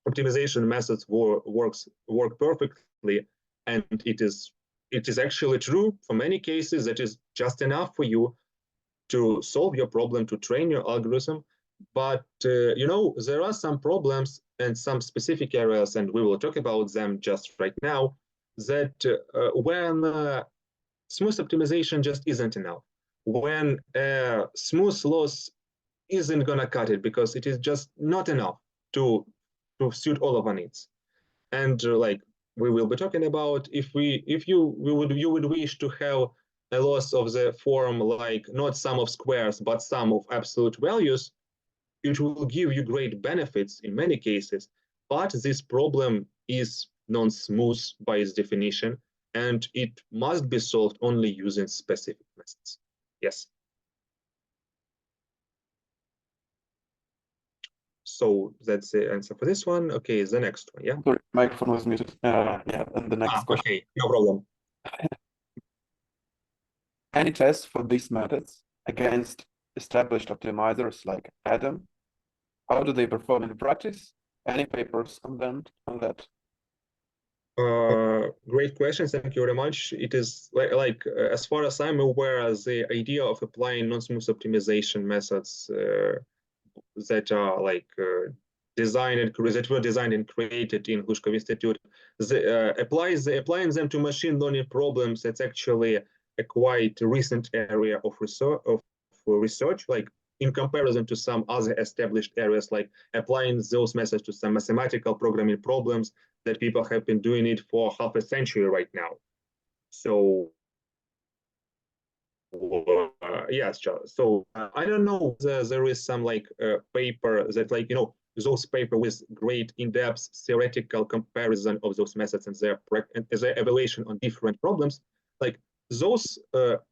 optimization methods work perfectly. And it is actually true for many cases that is just enough for you to solve your problem, to train your algorithm. But there are some problems and some specific areas, and we will talk about them just right now, that when smooth optimization just isn't enough. When smooth loss isn't gonna cut it because it is just not enough to suit all of our needs. And like we will be talking about, if you would wish to have a loss of the form like not sum of squares but sum of absolute values, it will give you great benefits in many cases. But this problem is non-smooth by its definition, and it must be solved only using specific methods. Yes. So that's the answer for this one. Okay, the next one, yeah? Sorry, microphone was muted. Yeah, and the next question. Okay, no problem. Any tests for these methods against established optimizers like Adam? How do they perform in practice? Any papers on that? Great question. Thank you very much. It is as far as I'm aware, the idea of applying non-smooth optimization methods that are that were designed and created in Glushkov Institute, applying them to machine learning problems. That's actually a quite recent area of research. Like in comparison to some other established areas, like applying those methods to some mathematical programming problems that people have been doing it for half a century right now. So yes, so I don't know. There is some paper that those paper with great in-depth theoretical comparison of those methods and their evaluation on different problems. Like those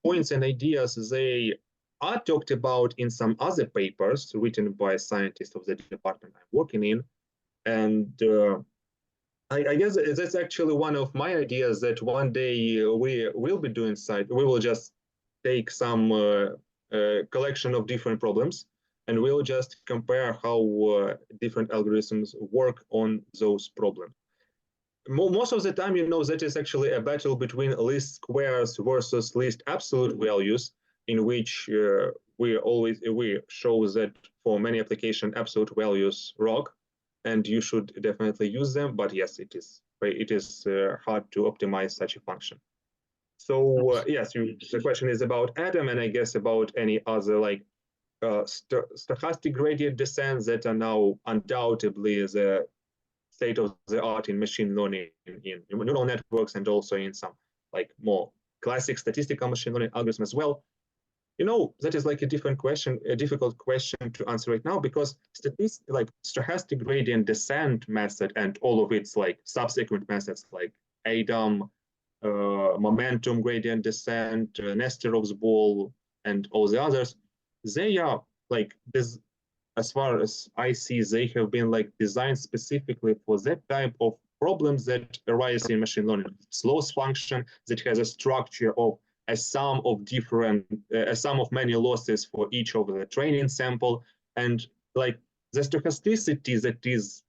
points and ideas, they are talked about in some other papers written by scientists of the department I'm working in, and I guess that's actually one of my ideas, that one day we will be doing we will just take some collection of different problems, and we'll just compare how different algorithms work on those problems. Most of the time, that is actually a battle between least squares versus least absolute values, in which we show that for many applications, absolute values rock, and you should definitely use them. But yes, it is hard to optimize such a function. So yes, the question is about Adam, and I guess about any other stochastic gradient descents that are now undoubtedly the state of the art in machine learning, in neural networks, and also in some more classic statistical machine learning algorithms as well. That is a difficult question to answer right now, because stochastic gradient descent method and all of its subsequent methods like Adam, momentum gradient descent, Nesterov's ball, and all the others, they are this, as far as I see, they have been designed specifically for that type of problems that arise in machine learning. It's loss function that has a structure of a sum of many losses for each of the training sample, and the stochasticity that is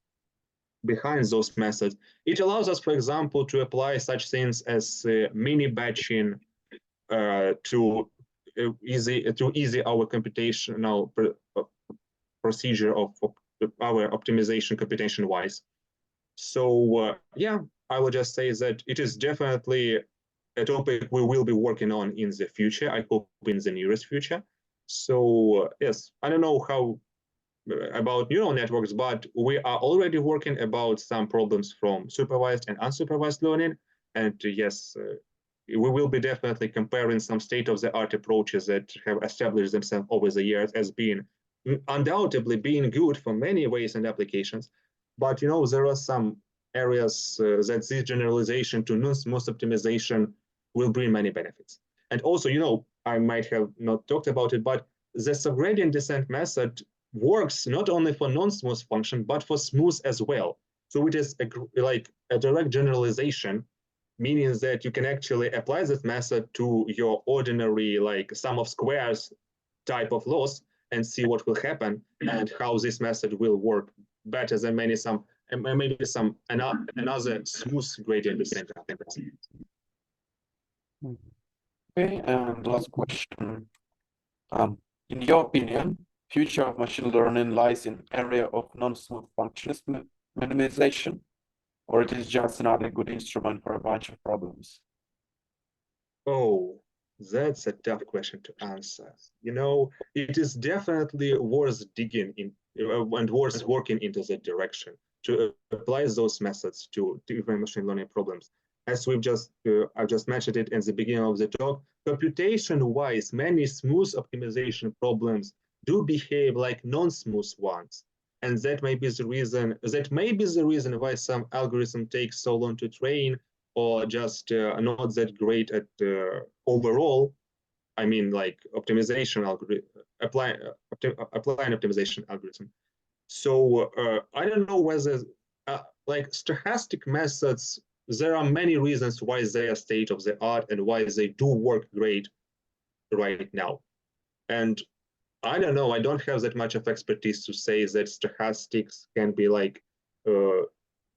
behind those methods, it allows us, for example, to apply such things as mini batching to easy our computational procedure of our optimization computation wise. So yeah, I would just say that it is definitely a topic we will be working on in the future. I hope in the nearest future. So yes, I don't know how about neural networks, but we are already working about some problems from supervised and unsupervised learning. And yes, we will be definitely comparing some state-of-the-art approaches that have established themselves over the years as being undoubtedly being good for many ways and applications. But there are some areas that this generalization to non-smooth optimization will bring many benefits. And also, I might have not talked about it, but the subgradient descent method works not only for non-smooth function, but for smooth as well. So it is a direct generalization, meaning that you can actually apply this method to your ordinary sum of squares type of loss and see what will happen and how this method will work better than maybe some another smooth gradient descent. Okay, and last question. In your opinion, future of machine learning lies in area of non-smooth functions minimization, or it is just another good instrument for a bunch of problems? Oh, that's a tough question to answer. You know, it is definitely worth digging in and worth working into that direction to apply those methods to different machine learning problems. As I've just mentioned it in the beginning of the talk, computation-wise, many smooth optimization problems do behave like non-smooth ones. And that may be the reason why some algorithm takes so long to train or just not that great at overall. I mean, like optimization algorithm, applying optimization algorithm. So I don't know whether like stochastic methods, there are many reasons why they are state of the art and why they do work great right now. And I don't know, I don't have that much of expertise to say that stochastics can be like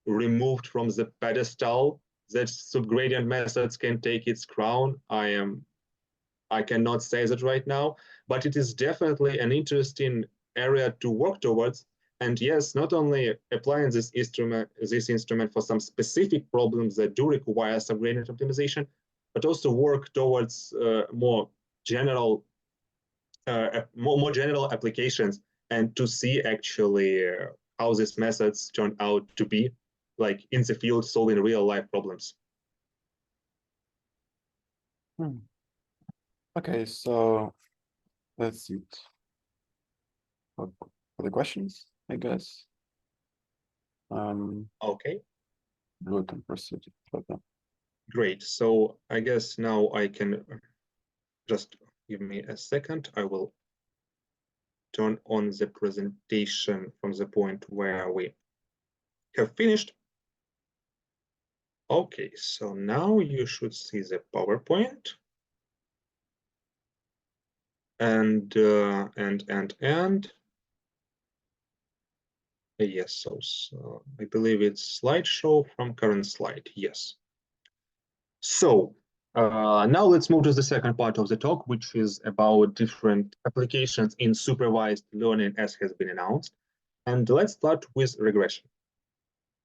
removed from the pedestal, that subgradient methods can take its crown. I cannot say that right now, but it is definitely an interesting area to work towards. And yes, not only applying this instrument for some specific problems that do require subgradient optimization, but also work towards more general applications and to see actually how these methods turn out to be like in the field solving real life problems. Okay, so that's it for the questions, I guess. Okay. We can proceed further. Great. So I guess now I can just give me a second. I will turn on the presentation from the point where we have finished. Okay, so now you should see the PowerPoint. And yes, so I believe it's slideshow from current slide. Yes. So now let's move to the second part of the talk, which is about different applications in supervised learning as has been announced. And let's start with regression.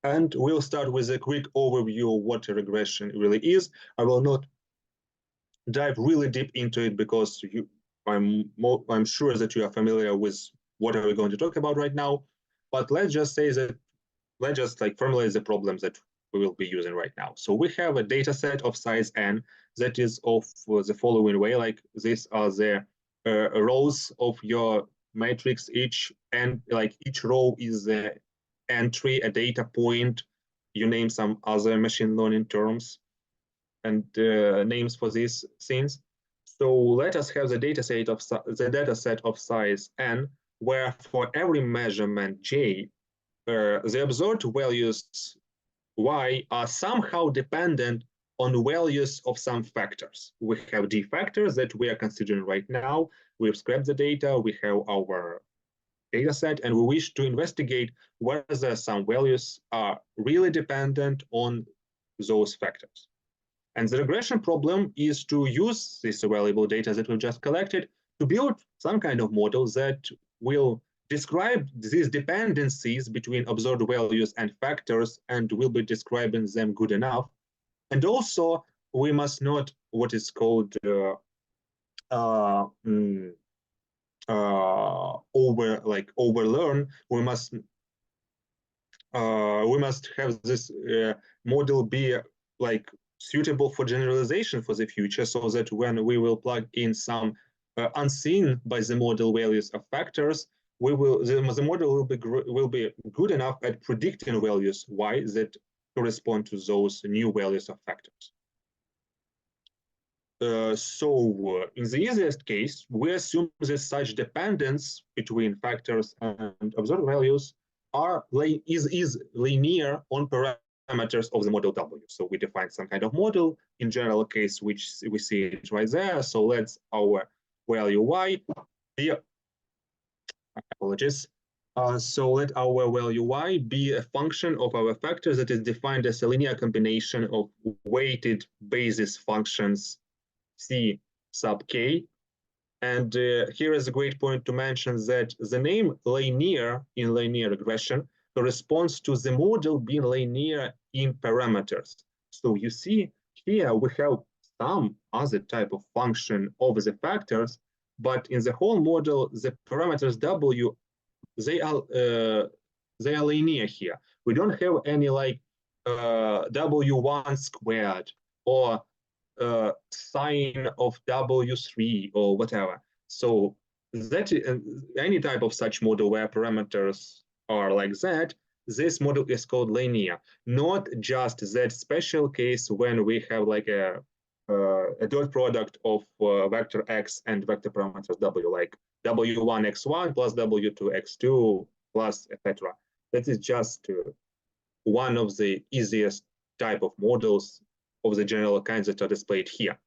And we'll start with a quick overview of what a regression really is. I will not dive really deep into it because I'm sure that you are familiar with what are we going to talk about right now. But let's just say that, let's just like formulate the problems that we will be using right now. So we have a data set of size n that is of the following way, like these are the rows of your matrix, each row is the entry, a data point, you name some other machine learning terms and names for these things. So let us have the data set of size n, where for every measurement j, the observed values y are somehow dependent on values of some factors. We have d factors that we are considering right now. We've scraped the data, we have our data set, and we wish to investigate whether some values are really dependent on those factors. And the regression problem is to use this available data that we've just collected to build some kind of model that will describe these dependencies between observed values and factors, and will be describing them good enough. And also, we must not what is called overlearn. We must have this model be like suitable for generalization for the future, so that when we will plug in some unseen by the model values of factors, the model will be good enough at predicting values y that correspond to those new values of factors. So in the easiest case, we assume that such dependence between factors and observed values is linear on parameters of the model W. So we define some kind of model in general case, which we see it right there. So let's our value y be, apologies. So let our value y be a function of our factor that is defined as a linear combination of weighted basis functions c sub k. And here is a great point to mention that the name linear in linear regression corresponds to the model being linear in parameters. So you see here we have some other type of function of the factors, but in the whole model, the parameters w, they are linear here. We don't have any like w1 squared or sine of w3 or whatever. So that any type of such model where parameters are like that, this model is called linear, not just that special case when we have like a dot product of vector x and vector parameters w, like w1 x1 plus w2 x2 plus etc. That is just one of the easiest type of models of the general kinds that are displayed here.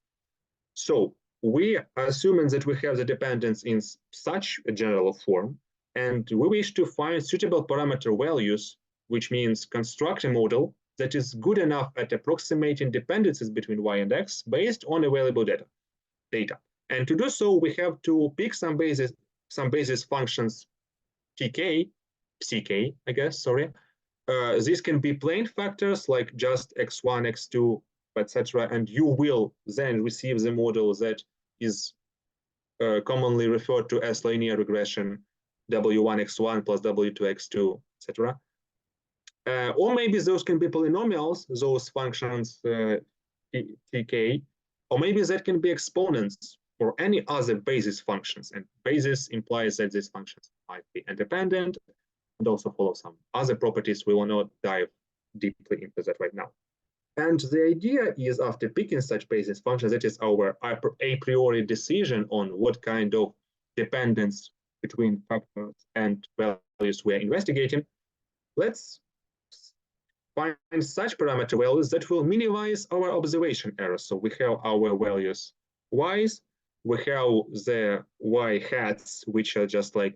So we are assuming that we have the dependence in such a general form, and we wish to find suitable parameter values, which means construct a model that is good enough at approximating dependencies between y and x based on available data. And to do so, we have to pick some basis functions tk, ck, I guess, sorry. These can be plain factors like just x1, x2, etc. And you will then receive the model that is commonly referred to as linear regression, w1, x1 plus w2, x2, etc. Or maybe those can be polynomials, those functions tk, or maybe that can be exponents or any other basis functions. And basis implies that these functions might be independent and also follow some other properties. We will not dive deeply into that right now. And the idea is, after picking such basis functions, that is our a priori decision on what kind of dependence between factors and values we're investigating, let's find such parameter values that will minimize our observation errors. So we have our values y's, we have the y hats, which are just like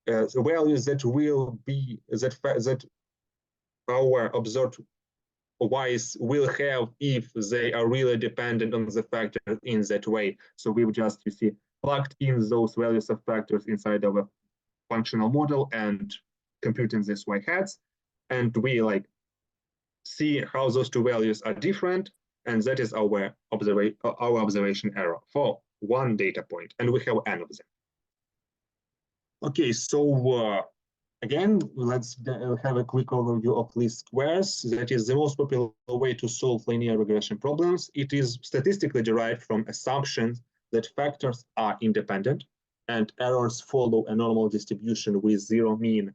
the values that will be that our observed y's will have if they are really dependent on the factor in that way. So we've just, you see, plugged in those values of factors inside our functional model and computing these y hats, and we like see how those two values are different, and that is our observation error for one data point, and we have n of them. Okay, so again, let's have a quick overview of least squares. That is the most popular way to solve linear regression problems. It is statistically derived from assumptions that factors are independent and errors follow a normal distribution with zero mean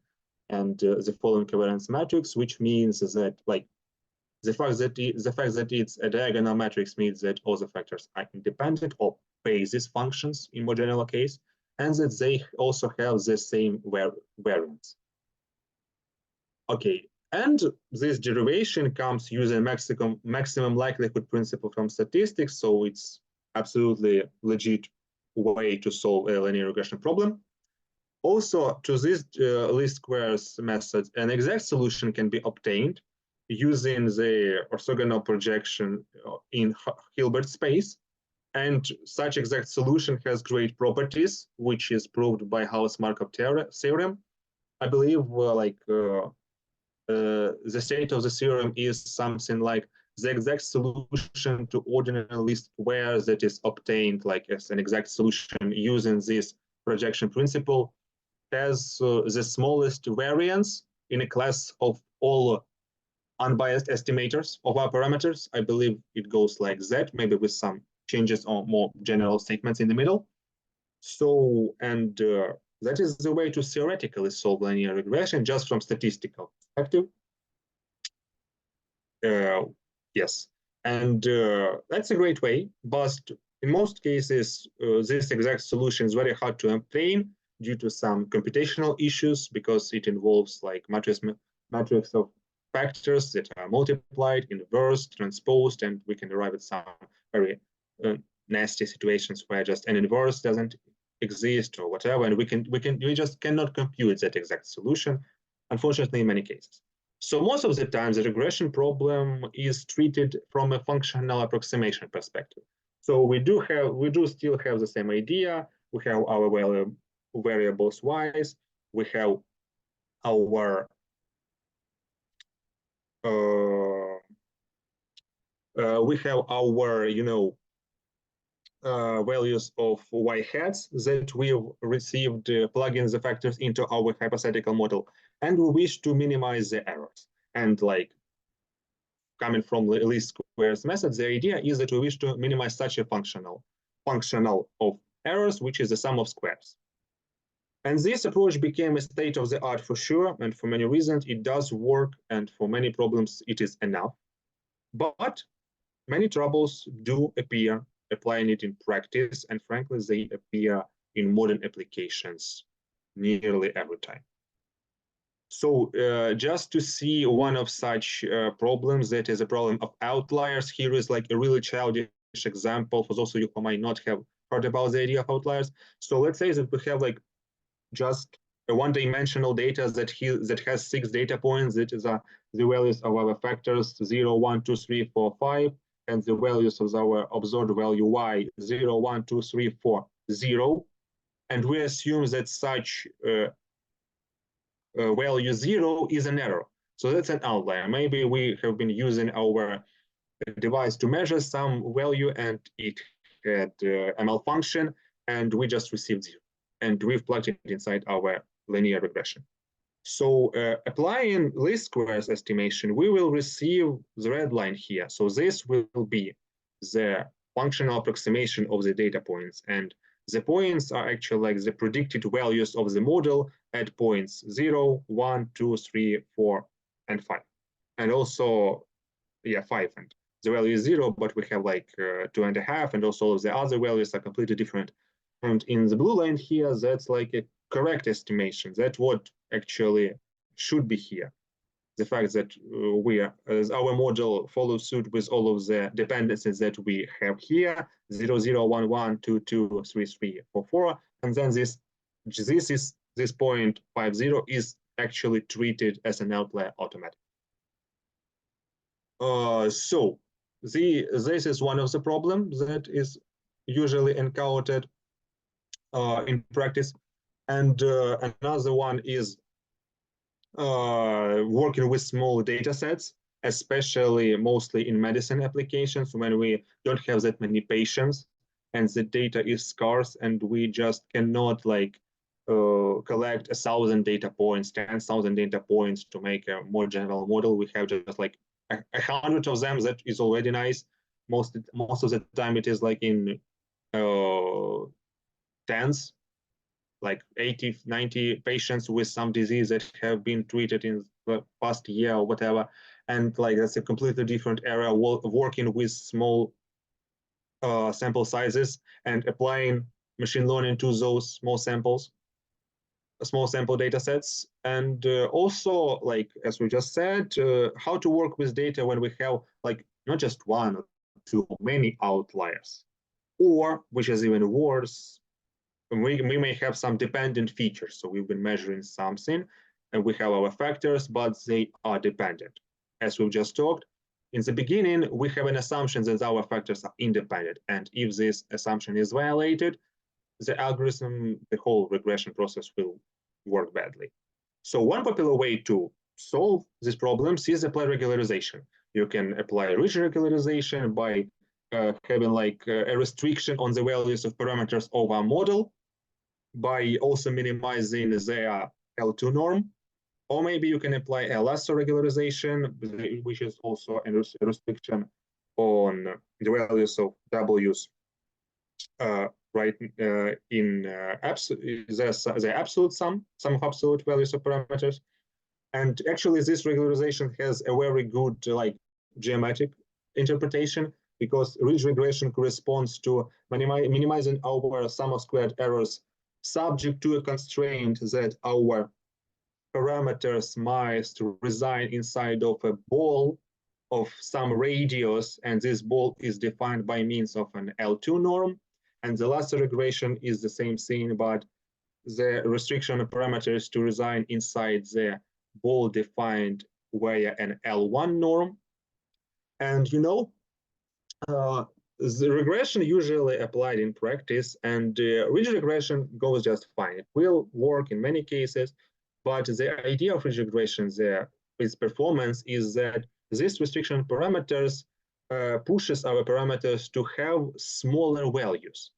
and the following covariance matrix, which means that like the fact that it's a diagonal matrix means that all the factors are independent of basis functions in more general case, and that they also have the same variance. Okay, and this derivation comes using maximum likelihood principle from statistics, so it's absolutely legit way to solve a linear regression problem. Also, to this least squares method, an exact solution can be obtained using the orthogonal projection in Hilbert space. And such exact solution has great properties, which is proved by Hausdorff-Markov theorem. I believe the state of the theorem is something like the exact solution to ordinary least square that is obtained like as an exact solution using this projection principle has the smallest variance in a class of all unbiased estimators of our parameters. I believe it goes like that, maybe with some changes or more general statements in the middle. So, and that is the way to theoretically solve linear regression just from statistical perspective. Yes, and that's a great way, but in most cases, this exact solution is very hard to obtain due to some computational issues because it involves like matrix of factors that are multiplied, inversed, transposed, and we can arrive at some very nasty situations where just an inverse doesn't exist or whatever, and we just cannot compute that exact solution, unfortunately, in many cases. So most of the time, the regression problem is treated from a functional approximation perspective. So we do still have the same idea. We have our variables y's. We have our values of y hats that we received plugging the factors into our hypothetical model, and we wish to minimize the errors. And like coming from the least squares method, the idea is that we wish to minimize such a functional of errors, which is the sum of squares. And this approach became a state of the art for sure, and for many reasons it does work, and for many problems it is enough. But many troubles do appear applying it in practice, and frankly, they appear in modern applications nearly every time. So just to see one of such problems, that is a problem of outliers. Here is like a really childish example for those of you who might not have heard about the idea of outliers. So let's say that we have like just a one-dimensional data that has 6 data points. That is the values of our factors 0, 1, 2, 3, 4, 5, and the values of our observed value y 0, 1, 2, 3, 4, 0. And we assume that such value 0 is an error. So that's an outlier. Maybe we have been using our device to measure some value and it had a malfunction, and we just received 0. And we've plugged it inside our linear regression. So applying least squares estimation, we will receive the red line here. So this will be the functional approximation of the data points. And the points are actually like the predicted values of the model at points 0, 1, 2, 3, 4, and 5. And also, 5. And the value is 0, but we have like 2.5, and also all of the other values are completely different. And in the blue line here, that's like a correct estimation. That's what actually should be here. The fact that our model follows suit with all of the dependencies that we have here, 0, 0, 1, 1, 2, 2, 3, 3, 4, 4, and then this point 5, 0 is actually treated as an outlier automatically. So this is one of the problems that is usually encountered in practice, and another one is working with small data sets, especially mostly in medicine applications when we don't have that many patients and the data is scarce, and we just cannot like collect 1,000 data points, 10,000 data points to make a more general model. We have just like 100 of them. That is already nice. Most of the time it is like in tens, like 80, 90 patients with some disease that have been treated in the past year or whatever. And like that's a completely different area of working with small sample sizes and applying machine learning to those small sample data sets. And also, like, as we just said, how to work with data when we have like not just one or two, many outliers, or which is even worse, we may have some dependent features. So we've been measuring something and we have our factors, but they are dependent. As we've just talked, in the beginning, we have an assumption that our factors are independent. And if this assumption is violated, the algorithm, the whole regression process will work badly. So one popular way to solve these problems is apply regularization. You can apply region regularization by having like a restriction on the values of parameters of our model, by also minimizing their L2 norm, or maybe you can apply a lasso regularization, which is also a restriction on the values of W's in the absolute sum of absolute values of parameters. And actually, this regularization has a very good like geometric interpretation, because ridge regression corresponds to minimizing our sum of squared errors subject to a constraint that our parameters must reside inside of a ball of some radius, and this ball is defined by means of an L2 norm. And the lasso regression is the same thing, but the restriction of parameters to reside inside the well-defined via an L1 norm. And the regression usually applied in practice, and ridge regression goes just fine. It will work in many cases, but the idea of ridge regression there, its performance, is that this restriction parameters pushes our parameters to have smaller values.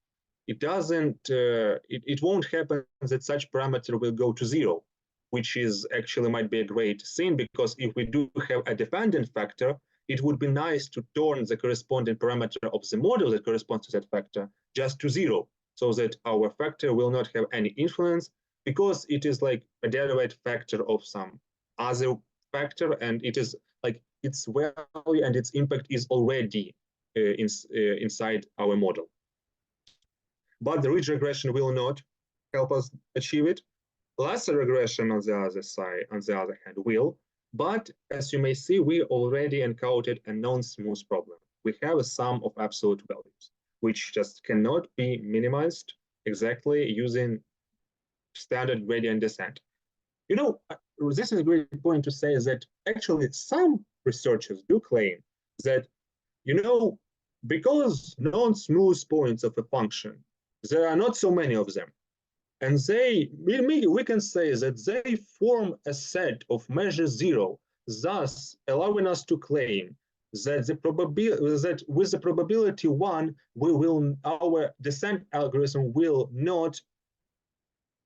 It doesn't, it won't happen that such parameter will go to zero, which is actually might be a great thing, because if we do have a dependent factor, it would be nice to turn the corresponding parameter of the model that corresponds to that factor just to zero, so that our factor will not have any influence, because it is like a derived factor of some other factor, and it is like its value and its impact is already inside our model. But the ridge regression will not help us achieve it. Lasso regression on the other side, on the other hand, will. But as you may see, we already encountered a non-smooth problem. We have a sum of absolute values, which just cannot be minimized exactly using standard gradient descent. This is a great point to say that actually some researchers do claim that, because non-smooth points of a function, there are not so many of them. And we can say that they form a set of measure zero, thus allowing us to claim that that with the probability 1, our descent algorithm will not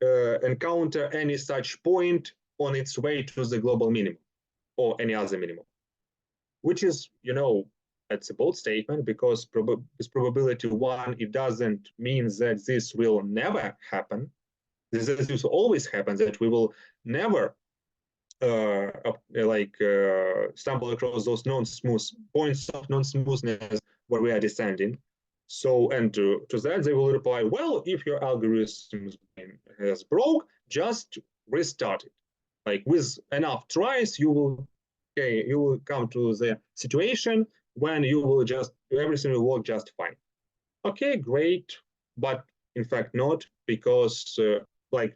encounter any such point on its way to the global minimum or any other minimum, which is, it's a bold statement, because with probability 1, it doesn't mean that this will never happen. This will always happen, that we will never stumble across those non-smooth points of non-smoothness where we are descending. So, and to that, they will reply, well, if your algorithm has broke, just restart it. Like with enough tries, you will come to the situation when everything will work just fine. Okay, great, but in fact not, because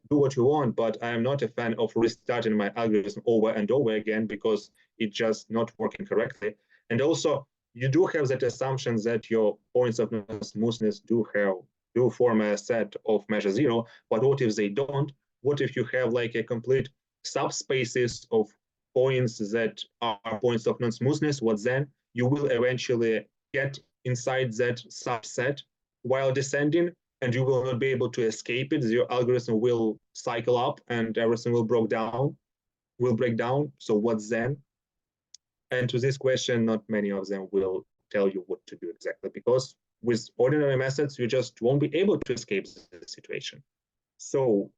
do what you want, but I am not a fan of restarting my algorithm over and over again, because it's just not working correctly. And also, you do have that assumption that your points of non-smoothness do form a set of measure zero, but what if they don't? What if you have like a complete subspaces of points that are points of non-smoothness? What then? You will eventually get inside that subset while descending, and you will not be able to escape it. Your algorithm will cycle up and everything will break down. So what then? And to this question, not many of them will tell you what to do exactly, because with ordinary methods, you just won't be able to escape the situation. So,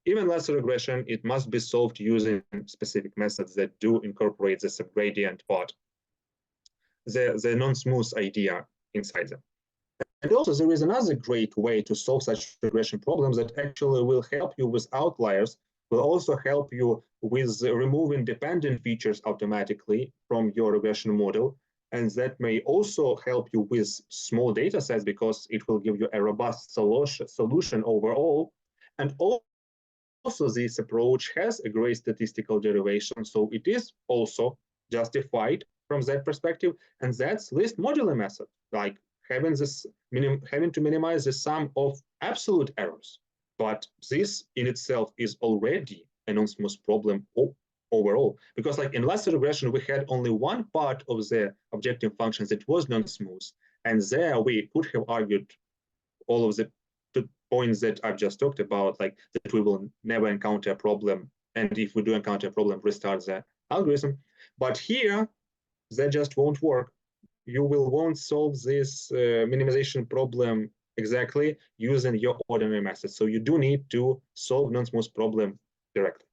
even lasso regression, it must be solved using specific methods that do incorporate the subgradient part, the non-smooth idea inside them. And also, there is another great way to solve such regression problems that actually will help you with outliers, will also help you with removing dependent features automatically from your regression model. And that may also help you with small data sets, because it will give you a robust solution overall. And also, this approach has a great statistical derivation, so it is also justified from that perspective. And that's least modular method, like having to minimize the sum of absolute errors. But this in itself is already a non-smooth problem overall, because like in lasso regression, we had only one part of the objective functions that was non-smooth, and there we could have argued all of the points that I've just talked about, like that we will never encounter a problem, and if we do encounter a problem, restart the algorithm. But here, that just won't work. You won't solve this minimization problem exactly using your ordinary method. So you do need to solve non-smooth problem directly.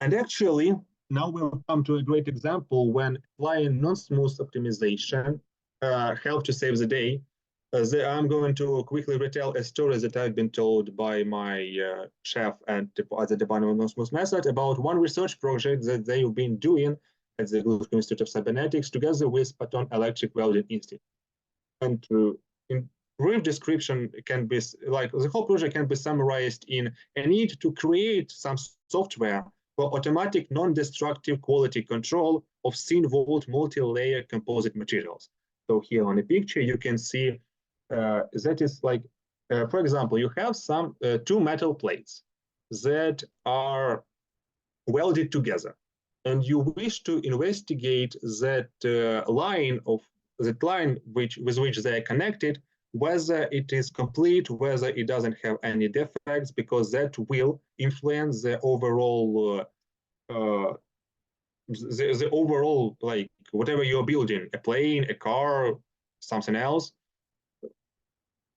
And actually, now we'll come to a great example when applying non-smooth optimization helped to save the day. I'm going to quickly retell a story that I've been told by my chef at the Department of Non-Smooth Method about one research project that they've been doing at the Glushkov Institute of Cybernetics together with Patton Electric Welding Institute. And in brief description can be like the whole project can be summarized in a need to create some software for automatic non-destructive quality control of thin-walled multi-layer composite materials. So here on the picture, you can see that is like, for example, you have some two metal plates that are welded together, and you wish to investigate that line with which they are connected, whether it is complete, whether it doesn't have any defects, because that will influence the overall the overall, like, whatever you're building, a plane, a car, something else.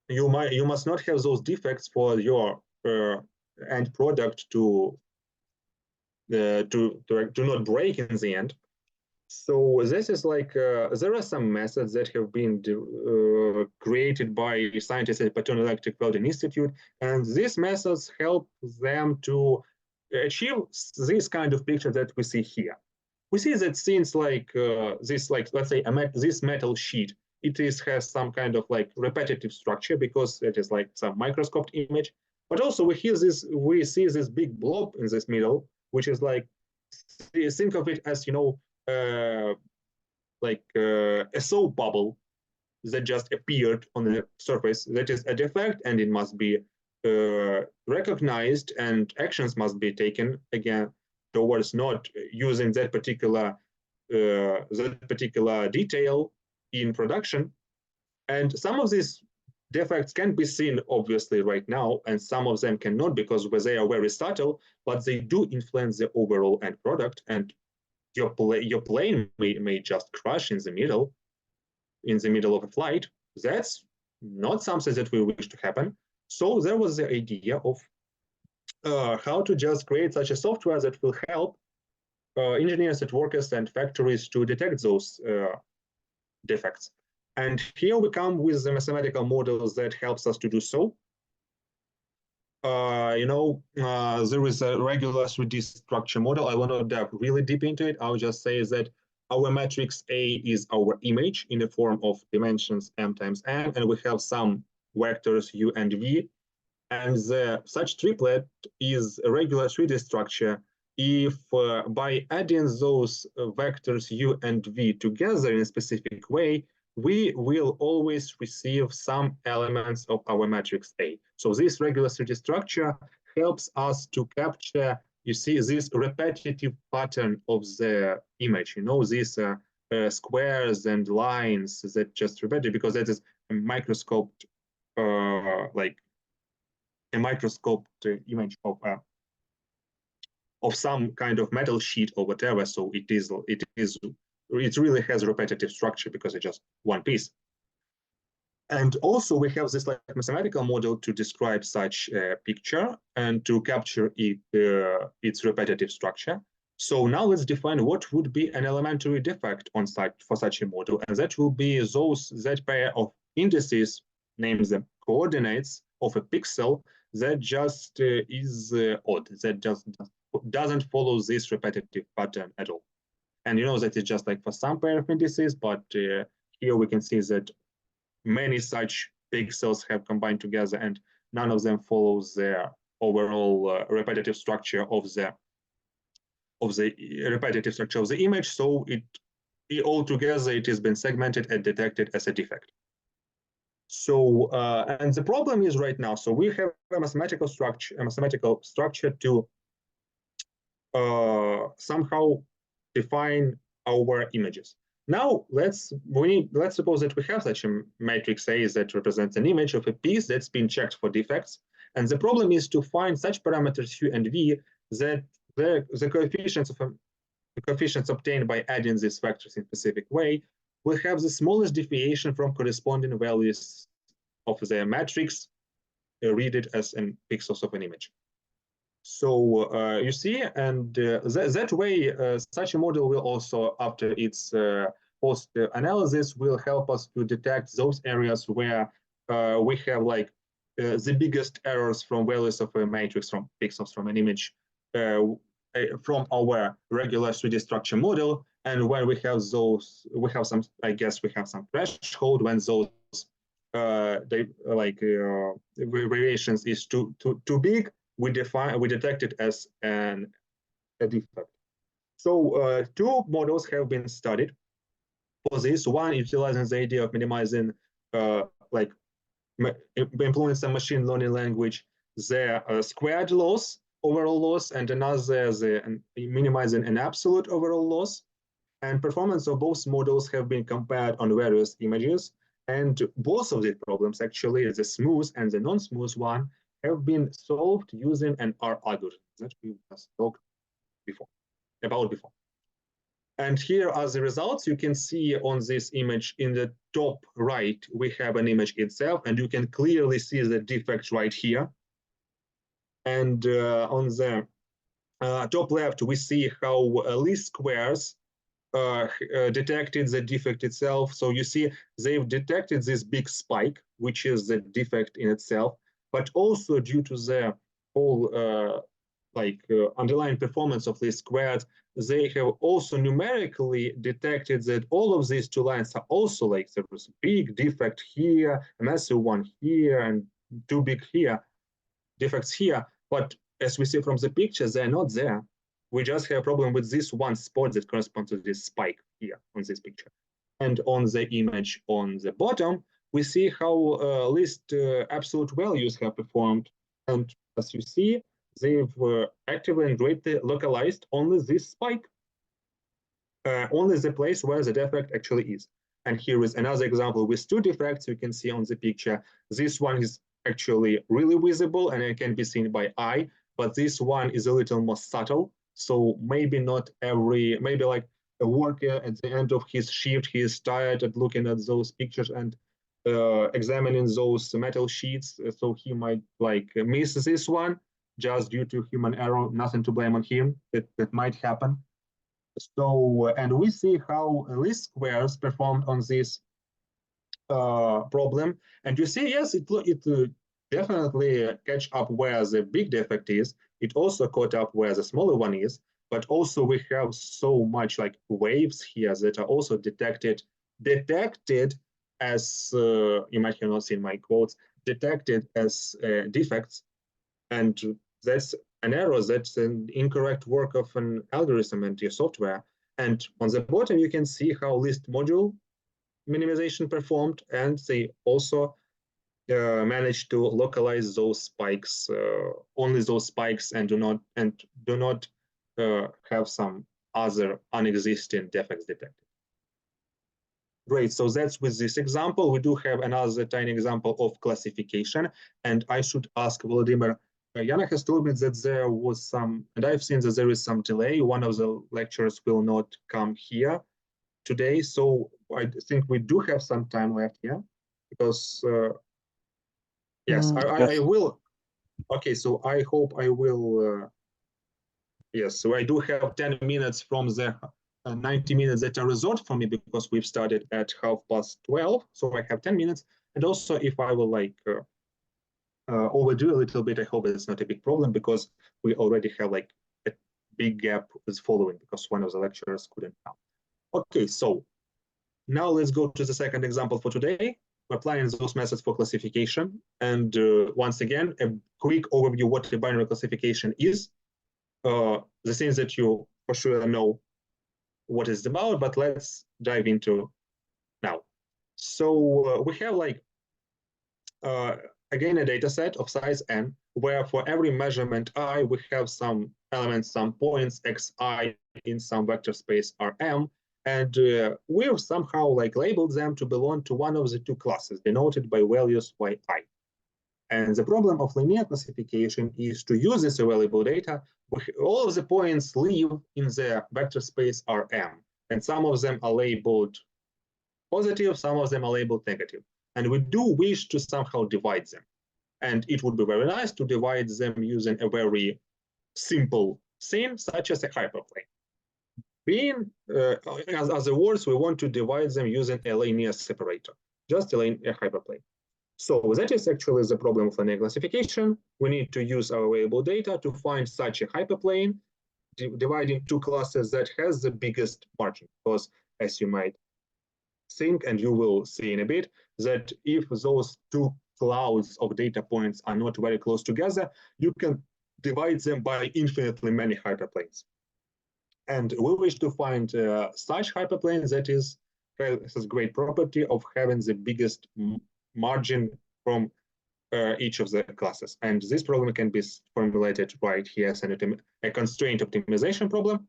You must not have those defects for your end product to not break in the end. So this is like, there are some methods that have been created by scientists at Patton Electric Welding Institute, and these methods help them to achieve this kind of picture that we see here. We see that things like this, like, let's say this metal sheet, has some kind of like repetitive structure because it is like some microscoped image. But also we see this big blob in this middle, which is like, think of it as, like a soap bubble that just appeared on the surface. That is a defect, and it must be recognized, and actions must be taken again towards not using that particular detail in production. And some of these defects can be seen obviously right now, and some of them cannot because they are very subtle, but they do influence the overall end product, and your plane may just crash in the middle of a flight. That's not something that we wish to happen. So there was the idea of how to just create such a software that will help engineers at workers and factories to detect those defects. And here we come with the mathematical models that helps us to do so. There is a regular 3D structure model. I will not dive really deep into it. I'll just say that our matrix A is our image in the form of dimensions m times n, and we have some vectors u and v. And such triplet is a regular 3D structure if by adding those vectors u and v together in a specific way, we will always receive some elements of our matrix A. So this regular 3D structure helps us to capture, you see, this repetitive pattern of the image, these squares and lines that just repeated, because that is a microscoped, like a microscoped image of some kind of metal sheet or whatever. So it really has a repetitive structure because it's just one piece. And also we have this like mathematical model to describe such a picture and to capture its repetitive structure. So now let's define what would be an elementary defect for such a model, and that will be that pair of indices, named them coordinates of a pixel, that just is odd, that just doesn't follow this repetitive pattern at all. And that it's just like for some pair of indices, but here we can see that many such pixels have combined together, and none of them follows the overall repetitive structure of the repetitive structure of the image. So altogether it has been segmented and detected as a defect. So and the problem is right now, so we have a mathematical structure to somehow define our images. Now let's suppose that we have such a matrix A that represents an image of a piece that's been checked for defects, and the problem is to find such parameters u and v that the coefficients obtained by adding these vectors in a specific way will have the smallest deviation from corresponding values of the matrix, read it as in pixels of an image. So you see, and that way, such a model will also, after its post-analysis, will help us to detect those areas where we have like the biggest errors from values of a matrix, from pixels from an image, from our regular 3D structure model, and where we have some threshold when those variations is too big, we detect it as a defect. So two models have been studied for this. One utilizing the idea of minimizing, employing some machine learning language, the squared loss, overall loss, and another the minimizing an absolute overall loss. And performance of both models have been compared on various images. And both of these problems, actually, the smooth and the non-smooth one, have been solved using an R algorithm that we just talked about before. And here are the results. You can see on this image in the top right, we have an image itself, and you can clearly see the defect right here. And on the top left, we see how least squares detected the defect itself. So you see they've detected this big spike, which is the defect in itself, but also due to the whole underlying performance of least squares, they have also numerically detected that all of these two lines are also like there was a big defect here, a massive one here, and two big defects here. But as we see from the picture, they're not there. We just have a problem with this one spot that corresponds to this spike here on this picture. And on the image on the bottom, we see how least absolute values have performed. And as you see, they've actively and greatly localized only this spike, only the place where the defect actually is. And here is another example with two defects you can see on the picture. This one is actually really visible and it can be seen by eye, but this one is a little more subtle. So maybe not every, maybe like a worker at the end of his shift, he is tired at looking at those pictures and examining those metal sheets. So he might like miss this one just due to human error, nothing to blame on him, that might happen. So, and we see how least squares performed on this problem. And you see, yes, it definitely catch up where the big defect is. It also caught up where the smaller one is, but also we have so much like waves here that are also detected as, you might have not seen my quotes, detected as defects. And that's an error, that's an incorrect work of an algorithm and your software. And on the bottom, you can see how list module minimization performed, and they also managed to localize those spikes, only those spikes, and do not have some other unexisting defects detected. Great, so that's with this example. We do have another tiny example of classification, and I should ask Vladimir. Yana has told me that there was some, and I've seen that there is some delay. One of the lecturers will not come here today, so I think we do have some time left here, because yes, I will. Okay, so I hope I will. Yes, so I do have 10 minutes from the 90 minutes that are reserved for me because we've started at 12:30. So I have 10 minutes. And also if I will like overdo a little bit, I hope it's not a big problem because we already have like a big gap is following because one of the lecturers couldn't come. Okay, so now let's go to the second example for today, applying those methods for classification. And once again, a quick overview what the binary classification is. The things that you for sure know what it's about, but let's dive into now. So we have like, again, a data set of size n, where for every measurement I, we have some elements, some points xi in some vector space Rm, and we've somehow like labeled them to belong to one of the two classes denoted by values yi. And the problem of linear classification is to use this available data. All of the points live in the vector space Rm, and some of them are labeled positive, some of them are labeled negative. And we do wish to somehow divide them. And it would be very nice to divide them using a very simple thing, such as a hyperplane. Being, as other words, we want to divide them using a linear separator, just a hyperplane. So that is actually the problem of linear classification. We need to use our available data to find such a hyperplane, dividing two classes that has the biggest margin, because as you might think, and you will see in a bit, that if those two clouds of data points are not very close together, you can divide them by infinitely many hyperplanes. And we wish to find such hyperplane that has great property of having the biggest margin from each of the classes. And this problem can be formulated right here as a constraint optimization problem.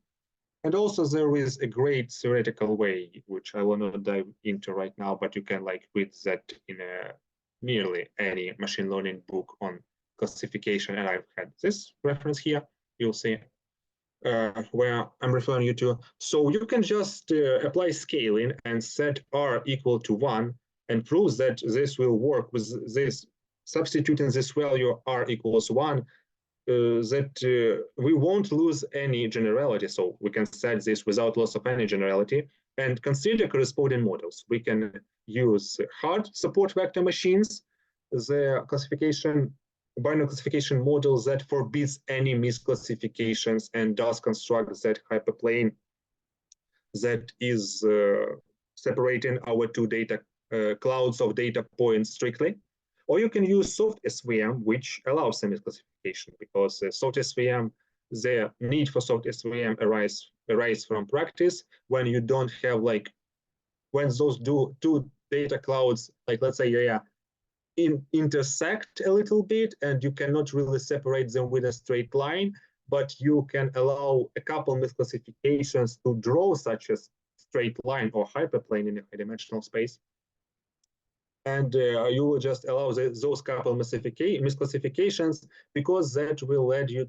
And also there is a great theoretical way, which I will not dive into right now, but you can read that in nearly any machine learning book on classification. And I've had this reference here, you'll see, where I'm referring you to. So you can just apply scaling and set R equal to 1 and prove that this will work with this, substituting this value R equals 1, that we won't lose any generality. So we can set this without loss of any generality and consider corresponding models. We can use hard support vector machines, the binary classification model that forbids any misclassifications and does construct that hyperplane that is separating our two data clouds of data points strictly. Or you can use soft SVM, which allows some misclassification, because soft SVM, the need for soft SVM arise from practice when you don't have when those two data clouds, let's say, intersect a little bit, and you cannot really separate them with a straight line, but you can allow a couple misclassifications to draw such a straight line or hyperplane in a high-dimensional space. And you will just allow those couple misclassifications, because that will lead you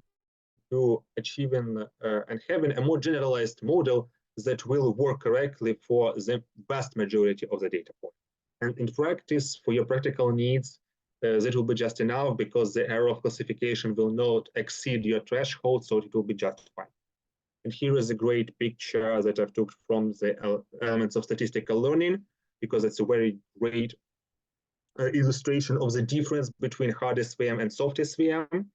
to achieving and having a more generalized model that will work correctly for the vast majority of the data points. And in practice, for your practical needs, that will be just enough, because the error of classification will not exceed your threshold, so it will be just fine. And here is a great picture that I've took from the elements of statistical learning, because it's a very great illustration of the difference between hard SVM and soft SVM.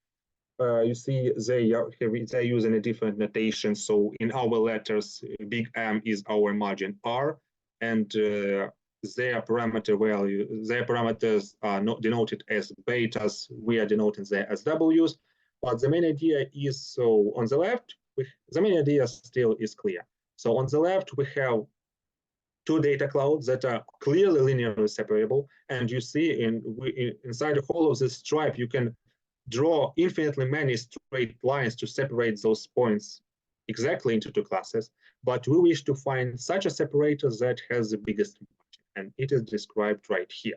You see they're using a different notation. So in our letters, big M is our margin R, and their parameters are not denoted as betas. We are denoting them as Ws. But the main idea is, so on the left, the main idea still is clear. So on the left, we have two data clouds that are clearly linearly separable. And you see inside the whole of this stripe, you can draw infinitely many straight lines to separate those points exactly into two classes. But we wish to find such a separator that has the biggest margin, and it is described right here.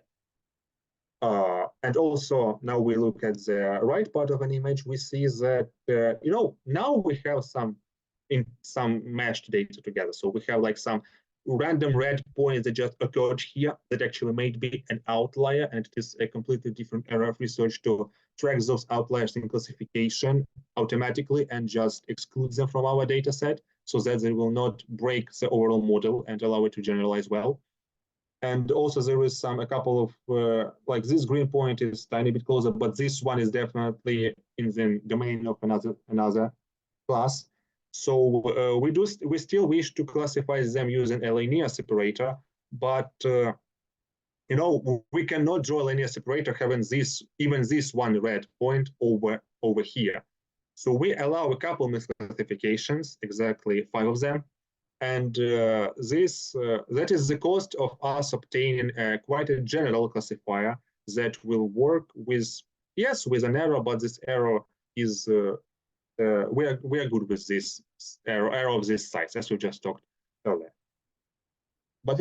And also, now we look at the right part of an image, we see that, now we have some meshed data together. So we have some random red points that just occurred here that actually may be an outlier, and it is a completely different area of research to track those outliers in classification automatically and just exclude them from our data set so that they will not break the overall model and allow it to generalize well. And also there is a couple of, this green point is a tiny bit closer, but this one is definitely in the domain of another class. So we still wish to classify them using a linear separator, but we cannot draw a linear separator having even this one red point over here. So we allow a couple misclassifications, exactly 5 of them, and that is the cost of us obtaining quite a general classifier that will work with an error, but this error is we are good with this error of this size, as we just talked earlier. But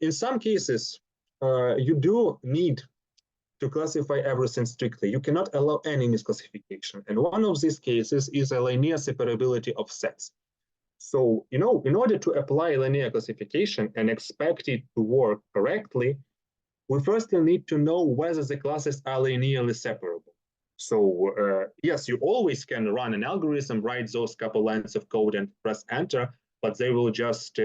in some cases, you do need to classify everything strictly. You cannot allow any misclassification. And one of these cases is a linear separability of sets. So, in order to apply linear classification and expect it to work correctly, we firstly need to know whether the classes are linearly separable. So yes, you always can run an algorithm, write those couple lines of code and press enter, but they will just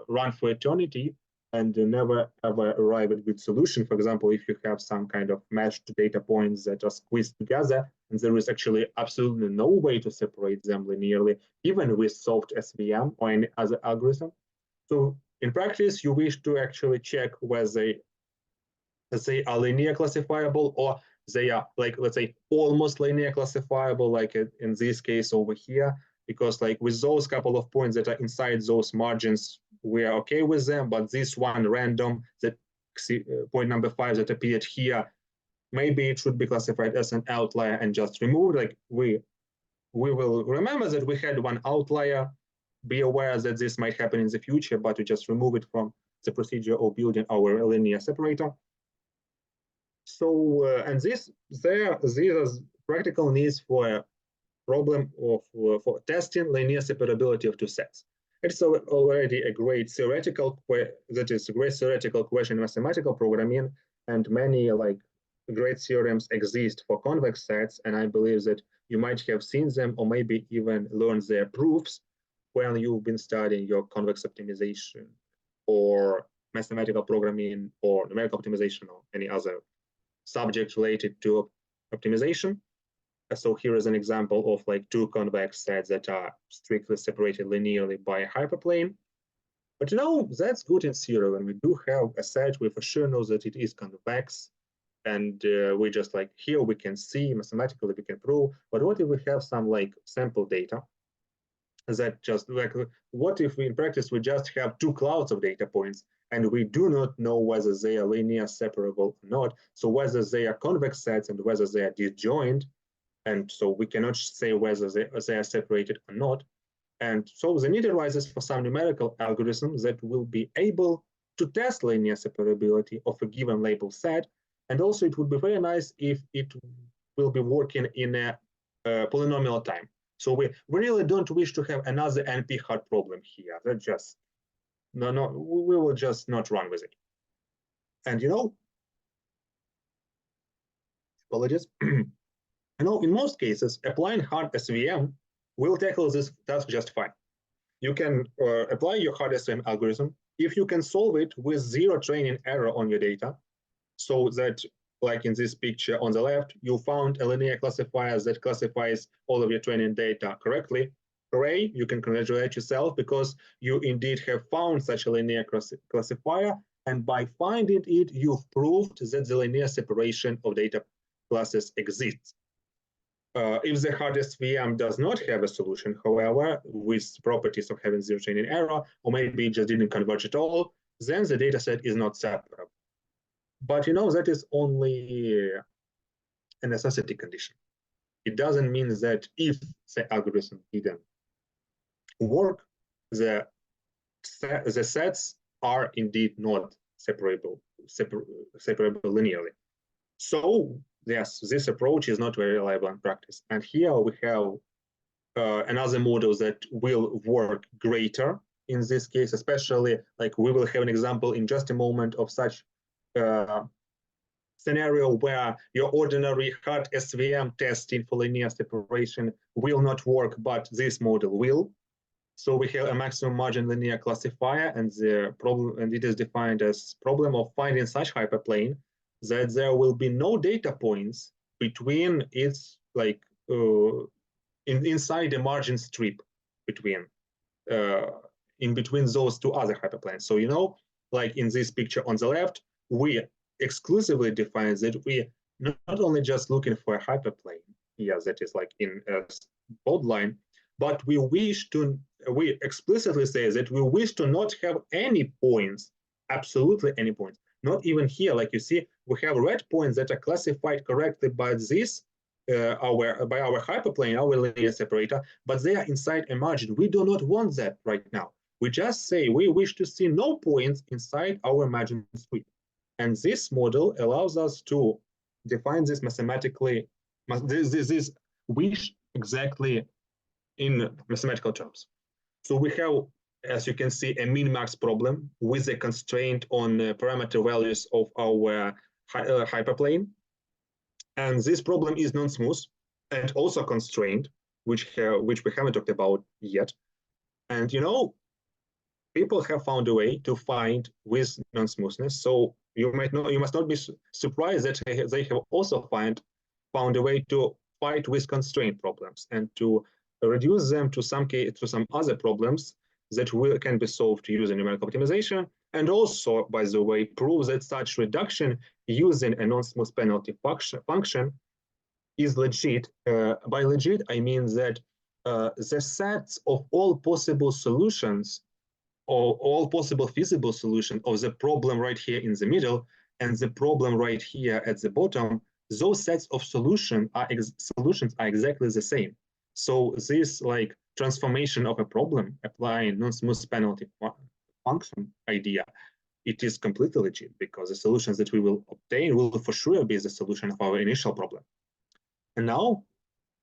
run for eternity and never ever arrive at a good solution. For example, if you have some kind of meshed data points that are squeezed together, and there is actually absolutely no way to separate them linearly, even with soft SVM or any other algorithm. So In practice, you wish to actually check whether they are linear classifiable or they are, like, let's say, almost linear classifiable, like in this case over here, because like with those couple of points that are inside those margins, we are okay with them, but this one random, that point number 5 that appeared here, maybe it should be classified as an outlier and just removed. Like we will remember that we had one outlier, be aware that this might happen in the future, but we just remove it from the procedure of building our linear separator. So, and these are practical needs for a problem of for testing linear separability of two sets. It's already a great theoretical question in mathematical programming, and many like great theorems exist for convex sets, and I believe that you might have seen them or maybe even learned their proofs when you've been studying your convex optimization or mathematical programming or numerical optimization or any other subject related to optimization. So here is an example of like two convex sets that are strictly separated linearly by a hyperplane. But you know, that's good in theory when we do have a set, we for sure know that it is convex. And we just like here we can see mathematically we can prove. But what if we have some like sample data that just like, what if we in practice we just have two clouds of data points and we do not know whether they are linear separable or not? So whether they are convex sets and whether they are disjoint, and so we cannot say whether they are separated or not. And so the need arises for some numerical algorithm that will be able to test linear separability of a given label set. And also it would be very nice if it will be working in a polynomial time. So we really don't wish to have another NP hard problem here. That just, no, we will just not run with it. And you know, apologies. You know, in most cases, applying hard SVM will tackle this task just fine. You can apply your hard SVM algorithm if you can solve it with zero training error on your data, so that, like in this picture on the left, you found a linear classifier that classifies all of your training data correctly. Hooray, you can congratulate yourself because you indeed have found such a linear classifier, and by finding it, you've proved that the linear separation of data classes exists. If the hard SVM does not have a solution, however, with properties of having zero training error, or maybe it just didn't converge at all, then the data set is not separable. But you know, that is only a necessity condition. It doesn't mean that if the algorithm didn't work, the sets are indeed not separable linearly. So yes, this approach is not very reliable in practice. And here we have another model that will work greater in this case, especially like we will have an example in just a moment of such scenario where your ordinary hard SVM testing for linear separation will not work, but this model will. So we have a maximum margin linear classifier, and the problem, and it is defined as problem of finding such hyperplane that there will be no data points between its like inside the margin strip between in between those two other hyperplanes. So you know, like in this picture on the left, we exclusively define that we not only just looking for a hyperplane, yes, that is like in a bold line, but we explicitly say that we wish to not have any points, absolutely any points, not even here. Like you see, we have red points that are classified correctly by this, by our hyperplane, our linear separator, but they are inside a margin. We do not want that right now. We just say we wish to see no points inside our margin strip. And this model allows us to define this mathematically, this wish exactly in mathematical terms. So we have, as you can see, a min-max problem with a constraint on parameter values of our hyperplane. And this problem is non-smooth and also constrained, which we haven't talked about yet. And you know, people have found a way to find with non-smoothness. So you must not be surprised that they have also found a way to fight with constraint problems and to reduce them to some other problems that can be solved using numerical optimization, and also, by the way, proves that such reduction using a non-smooth penalty function is legit. By legit, I mean that the sets of all possible solutions or all possible feasible solutions of the problem right here in the middle and the problem right here at the bottom, those sets of solutions are exactly the same. So this like transformation of a problem applying non-smooth penalty function idea, it is completely legit because the solutions that we will obtain will for sure be the solution of our initial problem. And now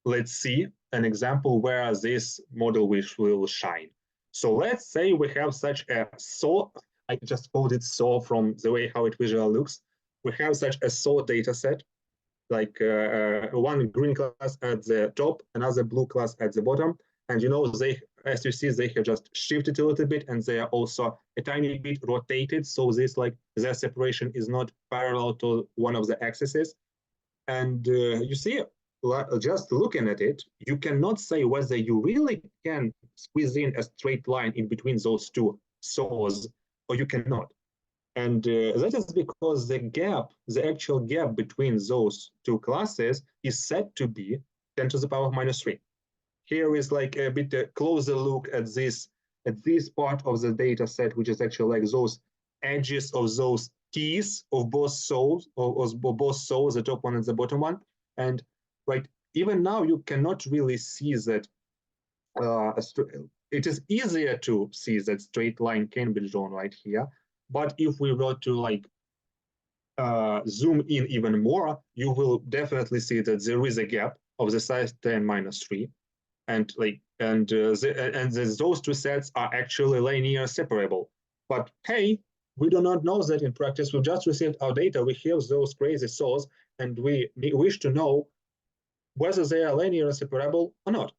let's see an example where this model will shine. So let's say we have such a SAW, I just called it SAW from the way how it visually looks. We have such a SAW data set, like one green class at the top, another blue class at the bottom. And you know, they, as you see, they have just shifted a little bit and they are also a tiny bit rotated. So this like their separation is not parallel to one of the axes. And you see, just looking at it, you cannot say whether you really can squeeze in a straight line in between those two SAWs or you cannot. And that is because the gap, the actual gap between those two classes is said to be 10 to the power minus 3. Here is like a bit closer look at this part of the data set, which is actually like those edges of those T's of both SAWs, or both SAWs, the top one and the bottom one. And right, even now you cannot really see that it is easier to see that straight line can be drawn right here. But if we were to like zoom in even more, you will definitely see that there is a gap of the size 10 minus 3. And like those two sets are actually linear separable. But hey, we do not know that in practice. We just received our data. We have those crazy SAWs, and we wish to know whether they are linear separable or not.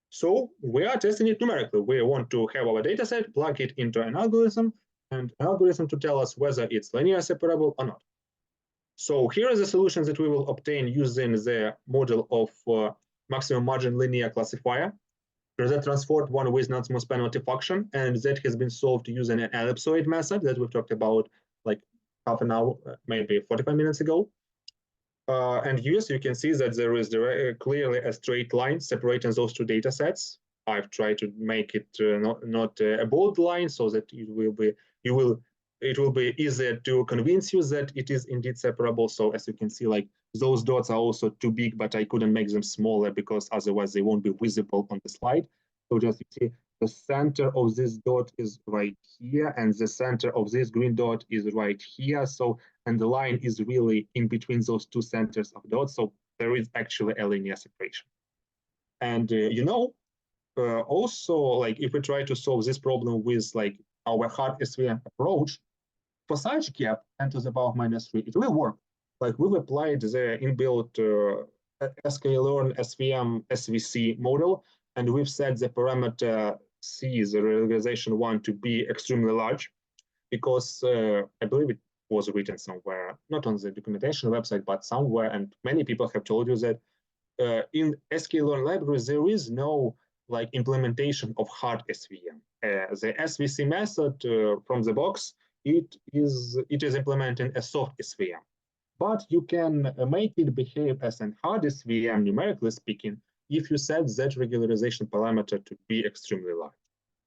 So we are testing it numerically. We want to have our data set, plug it into an algorithm, and an algorithm to tell us whether it's linear separable or not. So here are the solutions that we will obtain using the model of maximum margin linear classifier. That transformed one with non-smooth penalty function, and that has been solved using an ellipsoid method that we talked about like half an hour, maybe 45 minutes ago. And yes, you can see that there is clearly a straight line separating those two data sets. I've tried to make it not a bold line so that it will be easier to convince you that it is indeed separable. So as you can see, like those dots are also too big, but I couldn't make them smaller because otherwise they won't be visible on the slide. So just you see the center of this dot is right here, and the center of this green dot is right here. So, and the line is really in between those two centers of dots. So there is actually a linear separation. And you know, also like if we try to solve this problem with like our hard SVM approach, for such gap 10 to the power minus 3, it will work. Like we've applied the inbuilt sklearn SVM SVC model, and we've set the parameter C, the regularization one, to be extremely large, because I believe it was written somewhere, not on the documentation website, but somewhere, and many people have told you that in sklearn libraries there is no like implementation of hard SVM. The SVC method from the box, it is implementing a soft SVM. But you can make it behave as an hard SVM, numerically speaking, if you set that regularization parameter to be extremely large.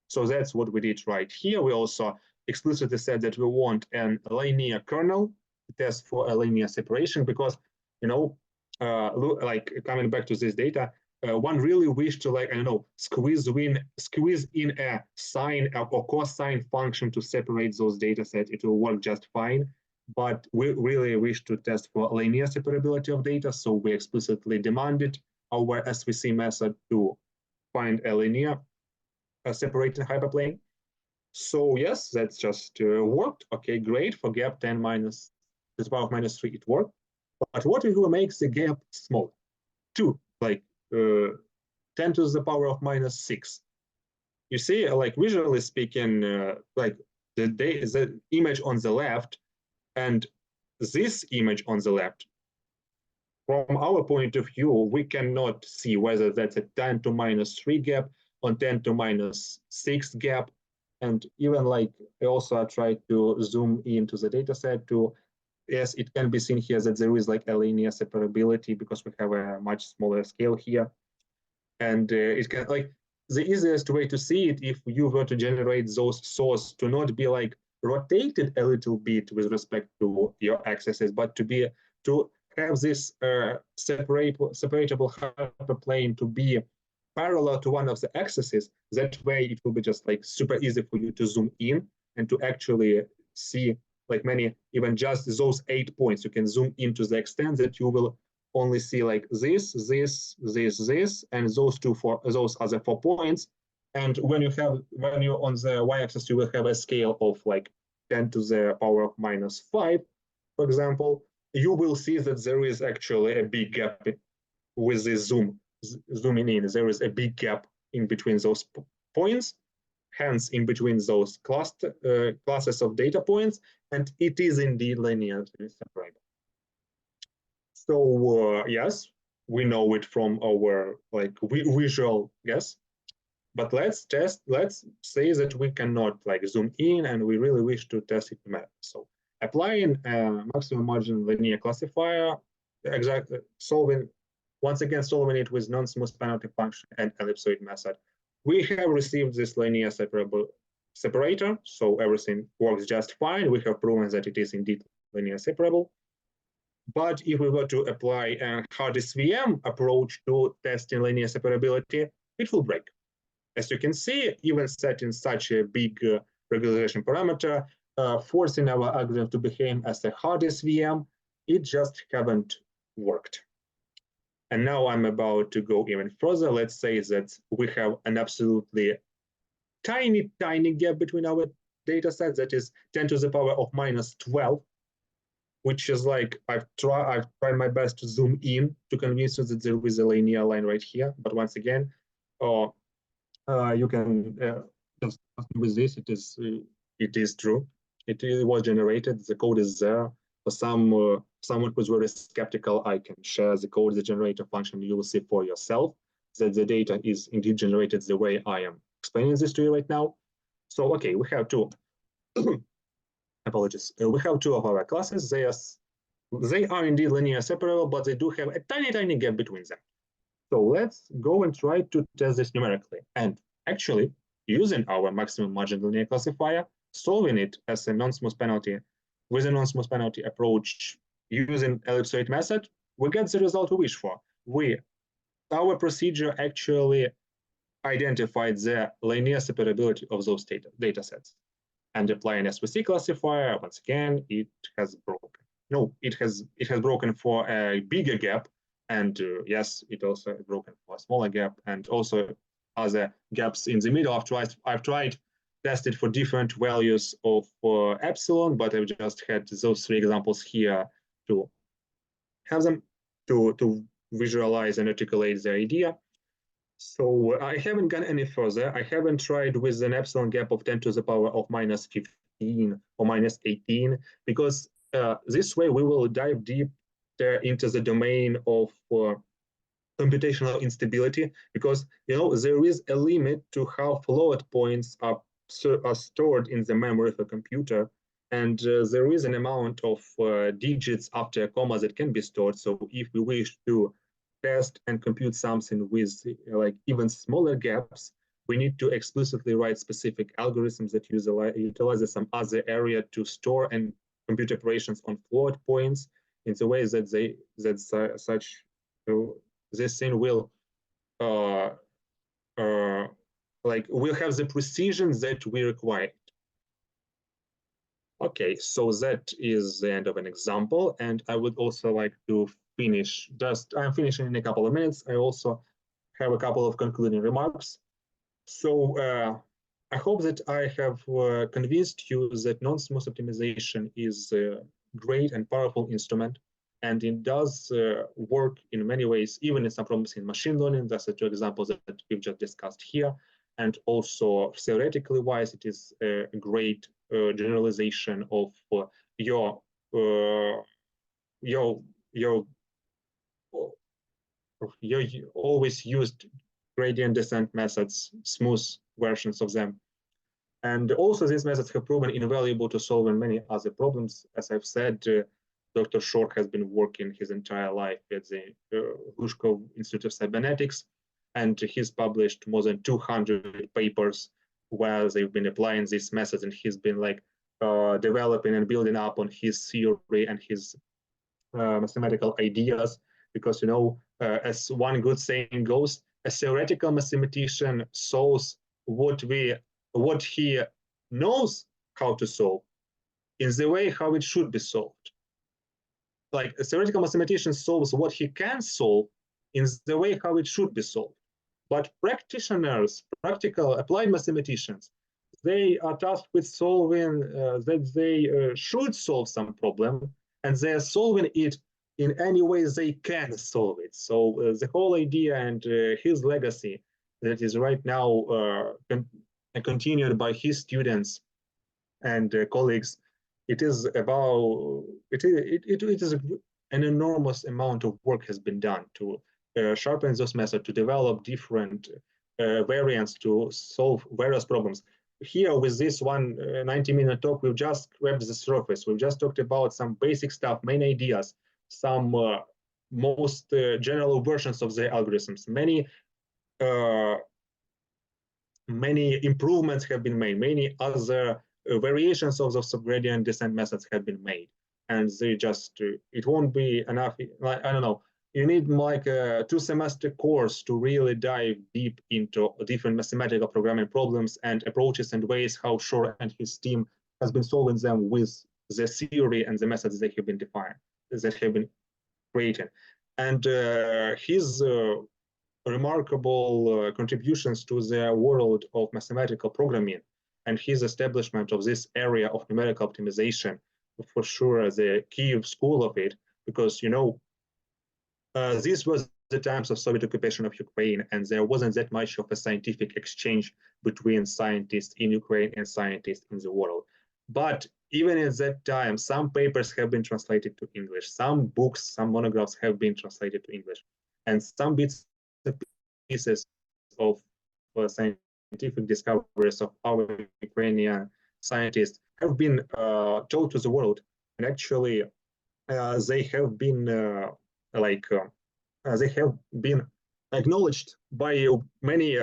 So that's what we did right here. We also explicitly said that we want a linear kernel to test for a linear separation because, you know, like coming back to this data, one really wished to, like, I don't know, squeeze in a sine or cosine function to separate those data sets. It will work just fine. But we really wish to test for linear separability of data. So we explicitly demanded our SVC method to find a linear separated hyperplane. So yes, that's just worked. Okay, great. For gap 10 minus to the power of minus 3, it worked. But what if we make the gap small? 2, like 10 to the power of minus 6. You see, like visually speaking, like the image on the left and this image on the left, from our point of view, we cannot see whether that's a 10 to minus 3 gap on 10 to minus 6 gap. And even like I also tried to zoom into the data set to, yes, it can be seen here that there is like a linear separability because we have a much smaller scale here. And it can like the easiest way to see it if you were to generate those source to not be like rotated a little bit with respect to your axes, but to have this separatable hyperplane to be parallel to one of the axes. That way it will be just like super easy for you to zoom in and to actually see like many, even just those 8 points. You can zoom in to the extent that you will only see like this, and those other 4 points. And when you're on the y-axis, you will have a scale of like 10 to the power of minus 5, for example. You will see that there is actually a big gap with this zooming in. There is a big gap in between those points, hence in between those classes of data points, and it is indeed linearly separated. So yes, we know it from our like visual guess, but let's say that we cannot like zoom in and we really wish to test it numerically. So applying a maximum margin linear classifier, exactly once again solving it with non-smooth penalty function and ellipsoid method, we have received this linear separator, so everything works just fine. We have proven that it is indeed linear separable. But if we were to apply a hardest VM approach to testing linear separability, it will break. As you can see, even setting such a big regularization parameter, forcing our algorithm to behave as a hardest VM, it just haven't worked. And now I'm about to go even further. Let's say that we have an absolutely tiny gap between our data sets, that is 10 to the power of minus 12, which is like, I've tried my best to zoom in to convince you that there is a linear line right here. But once again, you can just with this, it is true. It was generated, the code is there. For someone who's very skeptical, I can share the code, the generator function. You will see for yourself that the data is indeed generated the way I am explaining this to you right now. So, okay, we have two. Apologies. We have two of our classes. They are indeed linear separable, but they do have a tiny gap between them. So let's go and try to test this numerically. And actually, using our maximum margin linear classifier, solving it as a non-smooth penalty with a non-smooth penalty approach using ellipsoid method, we get the result we wish for. Our procedure actually identified the linear separability of those data sets. And applying SVC classifier, once again, it has broken. No, it has broken for a bigger gap, and yes, it also broken for a smaller gap, and also other gaps in the middle. I've tried tested for different values of epsilon, but I've just had those 3 examples here to have them to visualize and articulate the idea. So I haven't gone any further. I haven't tried with an epsilon gap of 10 to the power of minus 15 or minus 18, because this way we will dive deep into the domain of computational instability, because there is a limit to how float points are stored in the memory of a computer, and there is an amount of digits after a comma that can be stored. So if we wish to test and compute something with like even smaller gaps, we need to explicitly write specific algorithms that utilize some other area to store and compute operations on float points in the way that this thing will will have the precision that we require. Okay, so that is the end of an example, and I would also like to finish. I'm finishing in a couple of minutes. I also have a couple of concluding remarks. So I hope that I have convinced you that non-smooth optimization is a great and powerful instrument, and it does work in many ways, even in some problems in machine learning. That's the 2 examples that we've just discussed here. And also theoretically wise, it is a great generalization of your always used gradient descent methods, smooth versions of them. And also these methods have proven invaluable to solve many other problems. As I've said, Dr. Shor has been working his entire life at the Glushkov Institute of Cybernetics, and he's published more than 200 papers where they've been applying these methods, and he's been like developing and building up on his theory and his mathematical ideas, because, you know, as one good saying goes, a theoretical mathematician solves what he knows how to solve in the way how it should be solved. Like a theoretical mathematician solves what he can solve in the way how it should be solved. But practitioners, practical applied mathematicians, they are tasked with solving that they should solve some problem, and they are solving it in any way they can solve it. So the whole idea and his legacy that is right now continued by his students and colleagues, it is about it is an enormous amount of work has been done to sharpen this method, to develop different variants to solve various problems. Here with this 90-minute talk, we've just scratched the surface. We've just talked about some basic stuff, main ideas, some most general versions of the algorithms. Many improvements have been made. Many other variations of the subgradient descent methods have been made, and they just it won't be enough. Like, I don't know. You need like a 2-semester course to really dive deep into different mathematical programming problems and approaches and ways how Shor and his team has been solving them with the theory and the methods that have been defined, that have been created. And his remarkable contributions to the world of mathematical programming and his establishment of this area of numerical optimization, for sure, the Kiev school of it, because, you know, this was the times of Soviet occupation of Ukraine, and there wasn't that much of a scientific exchange between scientists in Ukraine and scientists in the world. But even at that time, some papers have been translated to English, some books, some monographs have been translated to English, and some bits and pieces of scientific discoveries of our Ukrainian scientists have been told to the world. And actually, they have been they have been acknowledged by many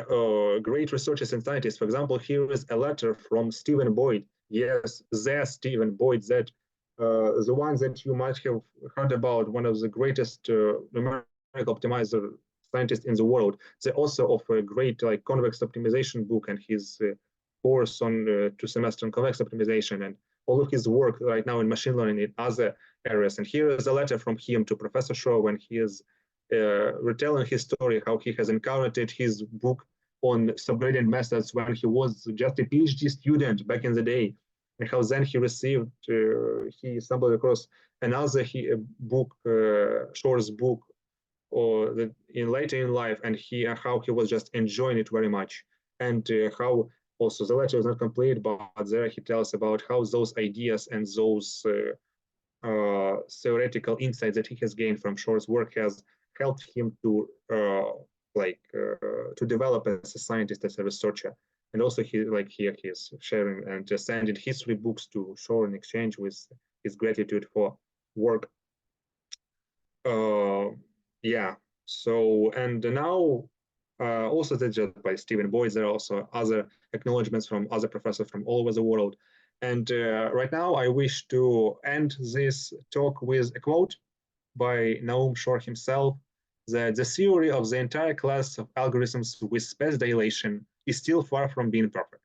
great researchers and scientists. For example, here is a letter from Stephen Boyd. Yes, the Stephen Boyd, that the one that you might have heard about, one of the greatest numerical optimizer scientists in the world, the author of a great like convex optimization book and his course on 2-semester on convex optimization, and all of his work right now in machine learning in other areas. And here is a letter from him to Professor Shor when he is retelling his story, how he has encountered his book on subgradient methods when he was just a PhD student back in the day, and how then he received, he stumbled across another book, Shor's book, or later in life, and how he was just enjoying it very much, and how also the letter is not complete, but there he tells about how those ideas and those theoretical insights that he has gained from Shor's work has helped him to to develop as a scientist, as a researcher. And also he is sharing and just sending history books to Shor in exchange with his gratitude for work. Yeah. So, and now also that's just by Stephen Boyd, there are also other acknowledgements from other professors from all over the world. And right now I wish to end this talk with a quote by Naum Shor himself, that the theory of the entire class of algorithms with space dilation is still far from being perfect.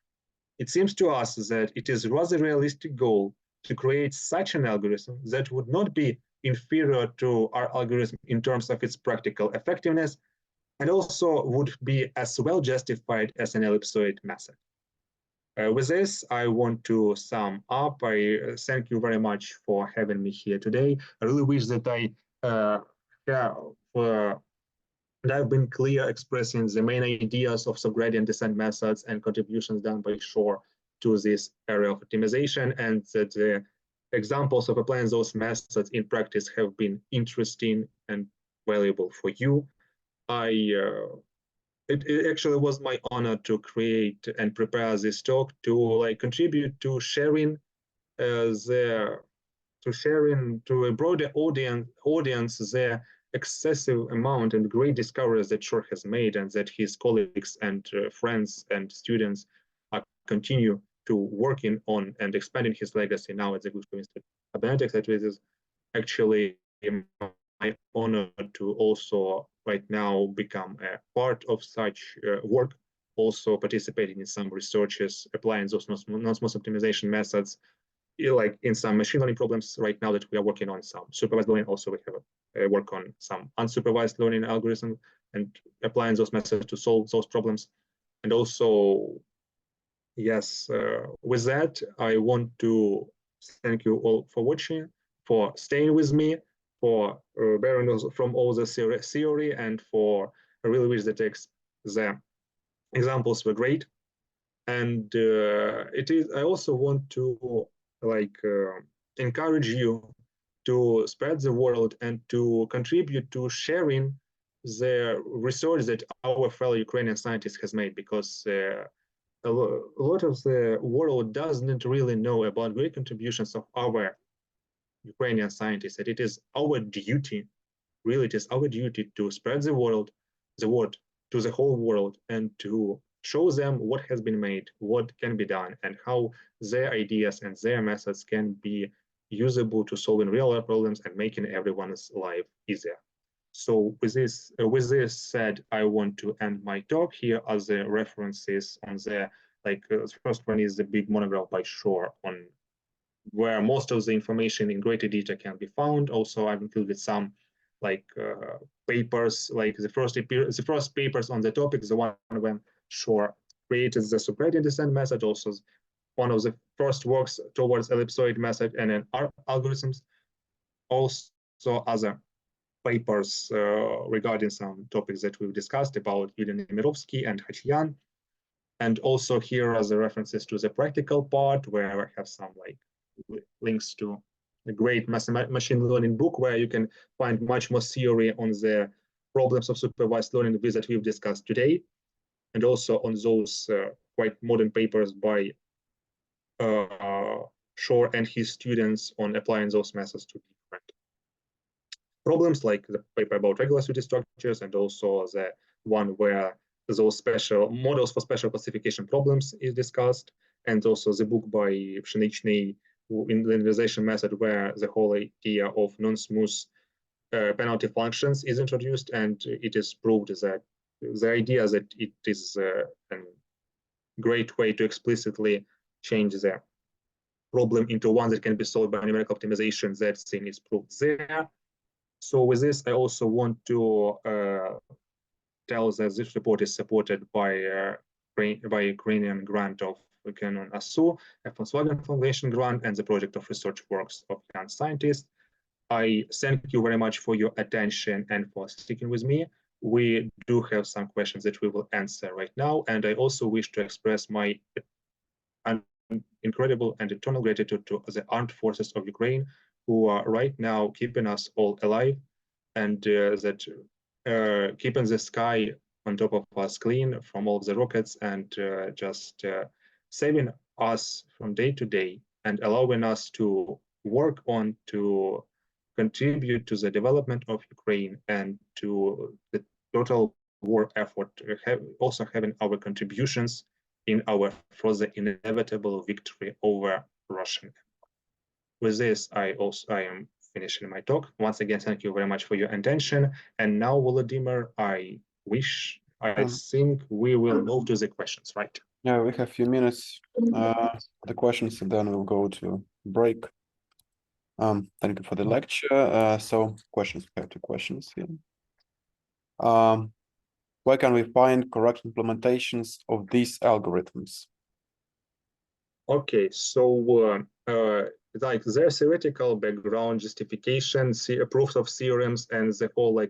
It seems to us that it is a rather realistic goal to create such an algorithm that would not be inferior to our algorithm in terms of its practical effectiveness, and also would be as well justified as an ellipsoid method. With this, I want to sum up. I thank you very much for having me here today. I really wish that I've been clear expressing the main ideas of subgradient descent methods and contributions done by Shor to this area of optimization, and that the examples of applying those methods in practice have been interesting and valuable for you. I it actually was my honor to create and prepare this talk to contribute to sharing to a broader audience the excessive amount and great discoveries that Shor has made, and that his colleagues and friends and students are continue to working on and expanding his legacy now at the Glushkov Institute of Cybernetics. That is actually my honor to also right now become a part of such work, also participating in some researches, applying those non-smooth optimization methods like in some machine learning problems right now that we are working on. Some supervised learning, also we have work on some unsupervised learning algorithm and applying those methods to solve those problems. And also, yes, with that, I want to thank you all for watching, for staying with me, for bearing from all the theory, and for I really wish that the examples were great. And I also want to encourage you to spread the word and to contribute to sharing the research that our fellow Ukrainian scientists has made, because a lot of the world doesn't really know about great contributions of our Ukrainian scientists, that it is our duty, really it is our duty to spread the word to the whole world, and to show them what has been made, what can be done, and how their ideas and their methods can be usable to solving real life problems and making everyone's life easier. So with this said, I want to end my talk. Here are the references on the the first one is the big monograph by Shor on where most of the information in greater detail can be found. Also, I've included some papers, like the first papers on the topic, the one when Shor created the subgradient descent method, also one of the first works towards ellipsoid method and then algorithms. Also other papers regarding some topics that we've discussed about Yulian Nemirovsky and Hachian. And also here are the references to the practical part, where I have some links to a great machine learning book where you can find much more theory on the problems of supervised learning that we've discussed today, and also on those quite modern papers by Shor and his students on applying those methods to different problems, like the paper about regular Sooty structures, and also the one where those special models for special classification problems is discussed, and also the book by Pshenichny in the linearization method, where the whole idea of non-smooth penalty functions is introduced, and it is proved that the idea that it is a great way to explicitly change the problem into one that can be solved by numerical optimization, that thing is proved there. So with this, I also want to tell that this report is supported by Ukrainian grant of Canon ASU, a Volkswagen Foundation grant, and the project of research works of young scientists. I thank you very much for your attention and for sticking with me. We do have some questions that we will answer right now, and I also wish to express my incredible and eternal gratitude to the armed forces of Ukraine, who are right now keeping us all alive, and keeping the sky on top of us clean from all of the rockets, and just saving us from day to day and allowing us to work on to contribute to the development of Ukraine and to the total war effort, also having our contributions in our for the inevitable victory over Russian. With this, I am finishing my talk. Once again, thank you very much for your attention. And now, Volodymyr, I think we will move to the questions, right? Yeah, we have a few minutes the questions, and then we'll go to break. Thank you for the lecture. So questions, we have 2 questions here. Where can we find correct implementations of these algorithms? Okay, so like their theoretical background, justification, proofs of theorems, and the whole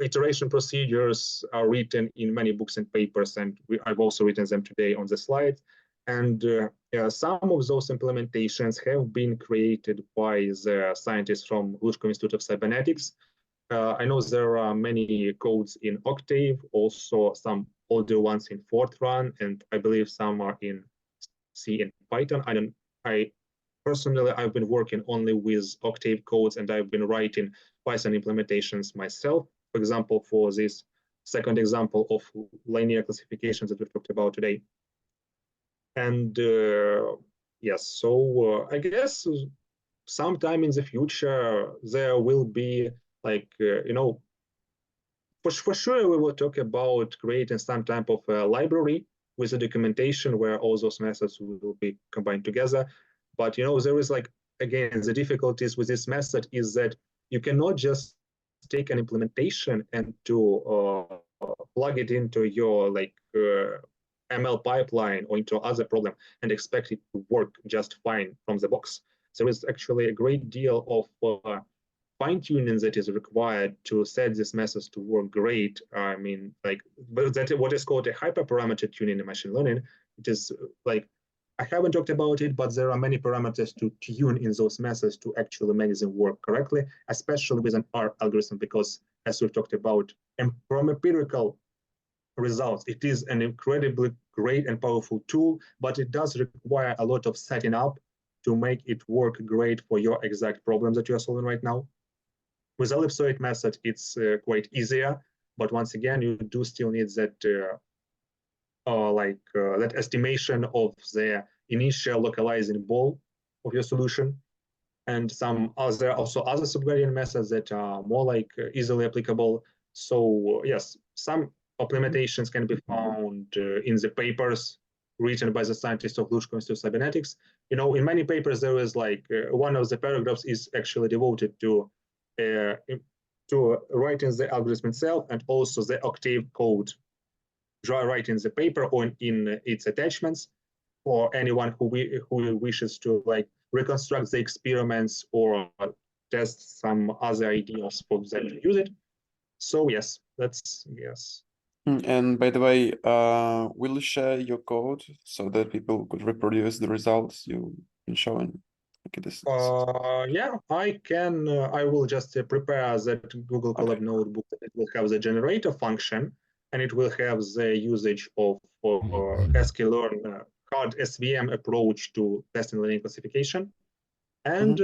iteration procedures are written in many books and papers, and I've also written them today on the slide. And some of those implementations have been created by the scientists from Glushkov Institute of Cybernetics. I know there are many codes in Octave, also some older ones in Fortran, and I believe some are in C and Python. I personally, I've been working only with Octave codes, and I've been writing Python implementations myself. For example, for this second example of linear classifications that we talked about today. And yes, so I guess sometime in the future there will be like for sure we will talk about creating some type of a library with a documentation where all those methods will be combined together. But there is like, again, the difficulties with this method is that you cannot just take an implementation and to plug it into your ML pipeline or into other problem and expect it to work just fine from the box. There is actually a great deal of fine-tuning that is required to set these methods to work great. I mean, but that what is called a hyperparameter tuning in machine learning. It is like, I haven't talked about it, but there are many parameters to tune in those methods to actually make them work correctly, especially with an R algorithm, because as we've talked about, and from empirical results, it is an incredibly great and powerful tool, but it does require a lot of setting up to make it work great for your exact problem that you're solving right now. With ellipsoid method, it's quite easier, but once again, you do still need that that estimation of the initial localizing ball of your solution, and some other subgradient methods that are more like easily applicable. So yes, some implementations can be found in the papers written by the scientists of Glushkov Institute of Cybernetics. In many papers there is one of the paragraphs is actually devoted to writing the algorithm itself and also the Octave code writing the paper or in its attachments for anyone who wishes to reconstruct the experiments or test some other ideas for them to use it. So yes, that's yes. And by the way, will you share your code so that people could reproduce the results you've been showing? Yeah, I can. I will just prepare that Google Colab notebook. It will have the generator function, and it will have the usage of sklearn hard SVM approach to testing linear classification, and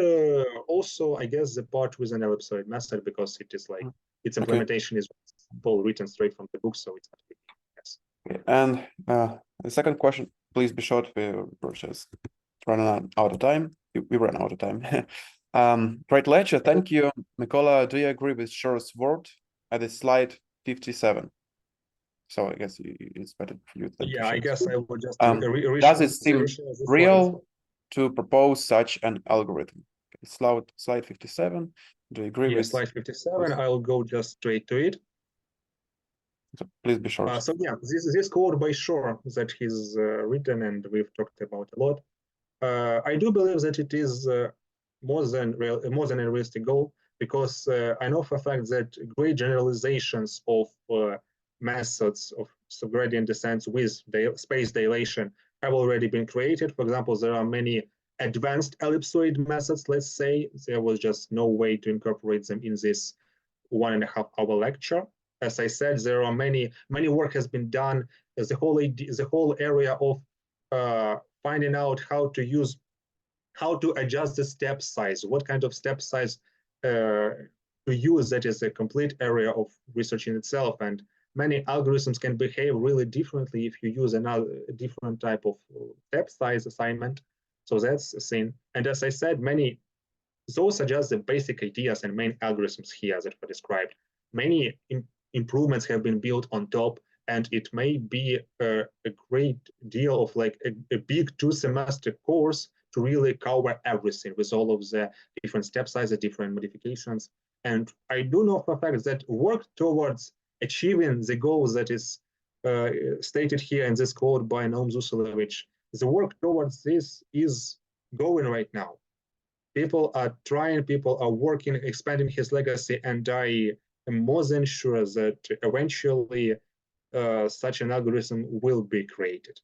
also I guess the part with an ellipsoid method, because it is like its implementation is simple, written straight from the book, so it's not big. Yes. Okay. And the second question, please be short. We're just running out of time. We ran out of time. Great lecture. Thank you. Mykola, do you agree with Shor's word at the slide 57? So I guess it's better for you. Yeah, I guess I will just does it seem real to propose such an algorithm? Okay, slide 57. Do you agree with slide 57? I'll go just straight to it. So please be short. So yeah, this code by Shor that he's written and we've talked about a lot. I do believe that it is more than a realistic goal, because I know for a fact that great generalizations of methods of subgradient descents with space dilation have already been created. For example, there are many advanced ellipsoid methods, let's say. There was just no way to incorporate them in this 1.5 hour lecture. As I said, there are many work has been done. The whole area of finding out how to adjust the step size, what kind of step size to use, that is a complete area of research in itself. And many algorithms can behave really differently if you use another different type of step size assignment. So that's a thing. And as I said, those are just the basic ideas and main algorithms here that were described. Many improvements have been built on top, and it may be a great deal of a big 2-semester course to really cover everything with all of the different step sizes, different modifications. And I do know for a fact that work towards achieving the goals that is stated here in this code by Naum Zuselevych, the work towards this is going right now. People are trying, people are working, expanding his legacy, and I am more than sure that eventually such an algorithm will be created.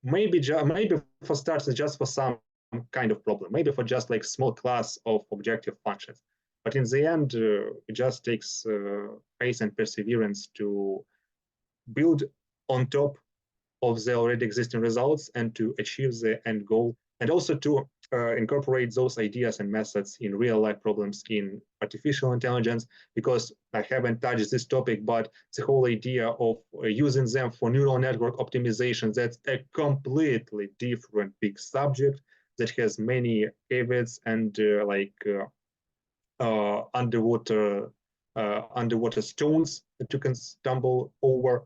Maybe for starters, just for some kind of problem, maybe for just small class of objective functions. But in the end, it just takes faith and perseverance to build on top of the already existing results and to achieve the end goal, and also to incorporate those ideas and methods in real life problems in artificial intelligence, because I haven't touched this topic, but the whole idea of using them for neural network optimization, that's a completely different big subject that has many caveats and underwater stones that you can stumble over.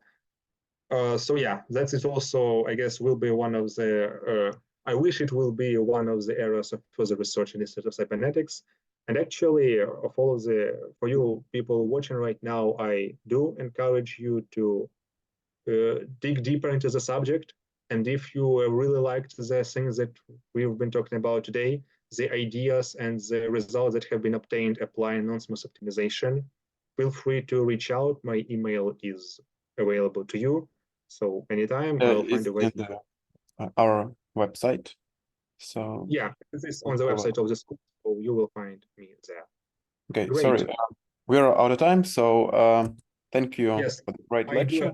So yeah, that is also, I guess, will be one of the, I wish it will be one of the areas of further research in the Institute of Cybernetics. And actually, for you people watching right now, I do encourage you to dig deeper into the subject. And if you really liked the things that we've been talking about today, the ideas and the results that have been obtained applying non-smooth optimization, feel free to reach out. My email is available to you. So anytime I'll find a way. Our website. So yeah, this is on the website of the school, so you will find me there. Okay, Great. sorry, we're out of time. So thank you Yes, for the great I do lecture.